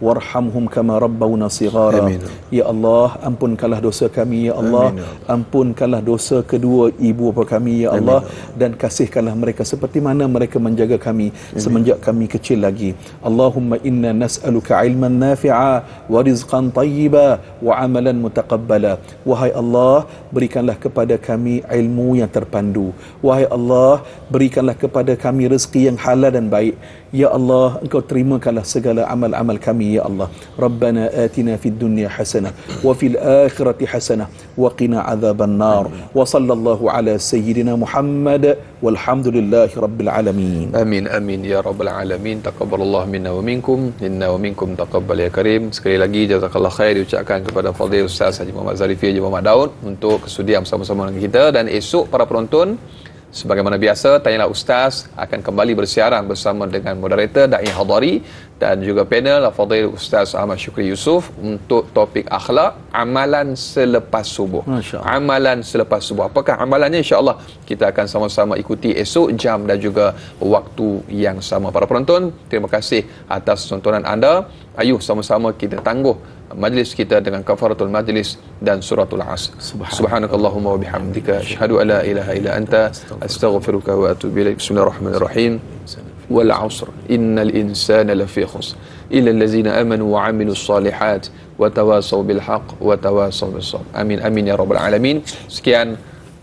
warhamhum kama rabbawna sighara. Ya Allah, ampunkanlah dosa kami ya Allah. Ampunkanlah dosa kedua ibu bapa kami ya Allah, dan kasihkanlah mereka seperti mana mereka menjaga kami semenjak kami kecil lagi. Allahumma inna nas'aluka ilman nafi'a wa rizqan tayyiba wa amalan mutaqabbala. Wahai Allah, berikanlah kepada kami ilmu yang terpandu. Wahai Allah, berikanlah kepada kami rezeki yang halal dan baik. Ya Allah, Engkau terimakanlah segala amal-amal kami ya Allah. Rabbana atina fid dunya hasanah wa fil akhirati hasanah wa qina adzaban nar. Wa sallallahu ala sayyidina Muhammad walhamdulillahi rabbil alamin. Amin amin ya rabbal alamin. Taqabbalallahu minna wa minkum, inna wa minkum taqabbal ya karim. Sekali lagi jazakallah khair diucapkan kepada Fadil Ustaz Haji Muhammad Zarifi Haji Muhammad Daud untuk kesudian bersama-sama dengan kita. Dan esok para penonton, sebagaimana biasa, Tanyalah Ustaz akan kembali bersiaran bersama dengan moderator Da'i Hadari dan juga panel Fadil Ustaz Ahmad Syukri Yusof untuk topik akhlak, amalan selepas subuh. Amalan selepas subuh. Apakah amalannya? InsyaAllah kita akan sama-sama ikuti esok jam dan juga waktu yang sama. Para penonton, terima kasih atas tontonan anda. Ayuh sama-sama kita tangguh majlis kita dengan kafaratul majlis dan suratul Asr. Subhanakallahumma wa bihamdika asyhadu an la ilaha illa anta astaghfiruka wa atubu ilaik. Bismillahirrahmanirrahim. wal 'asr innal insana lafi khusr illa allazina amanu wa 'amilus solihat wa tawasaw bil haqq wa tawasaw bis sabr. Amin amin ya rabbal alamin. Sekian,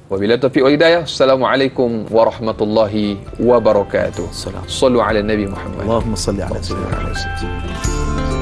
wabillahi taufiq wal hidayah. Assalamualaikum warahmatullahi wabarakatuh. Sallu ala Nabi Muhammad. Allahumma salli ala sayyidina Muhammad.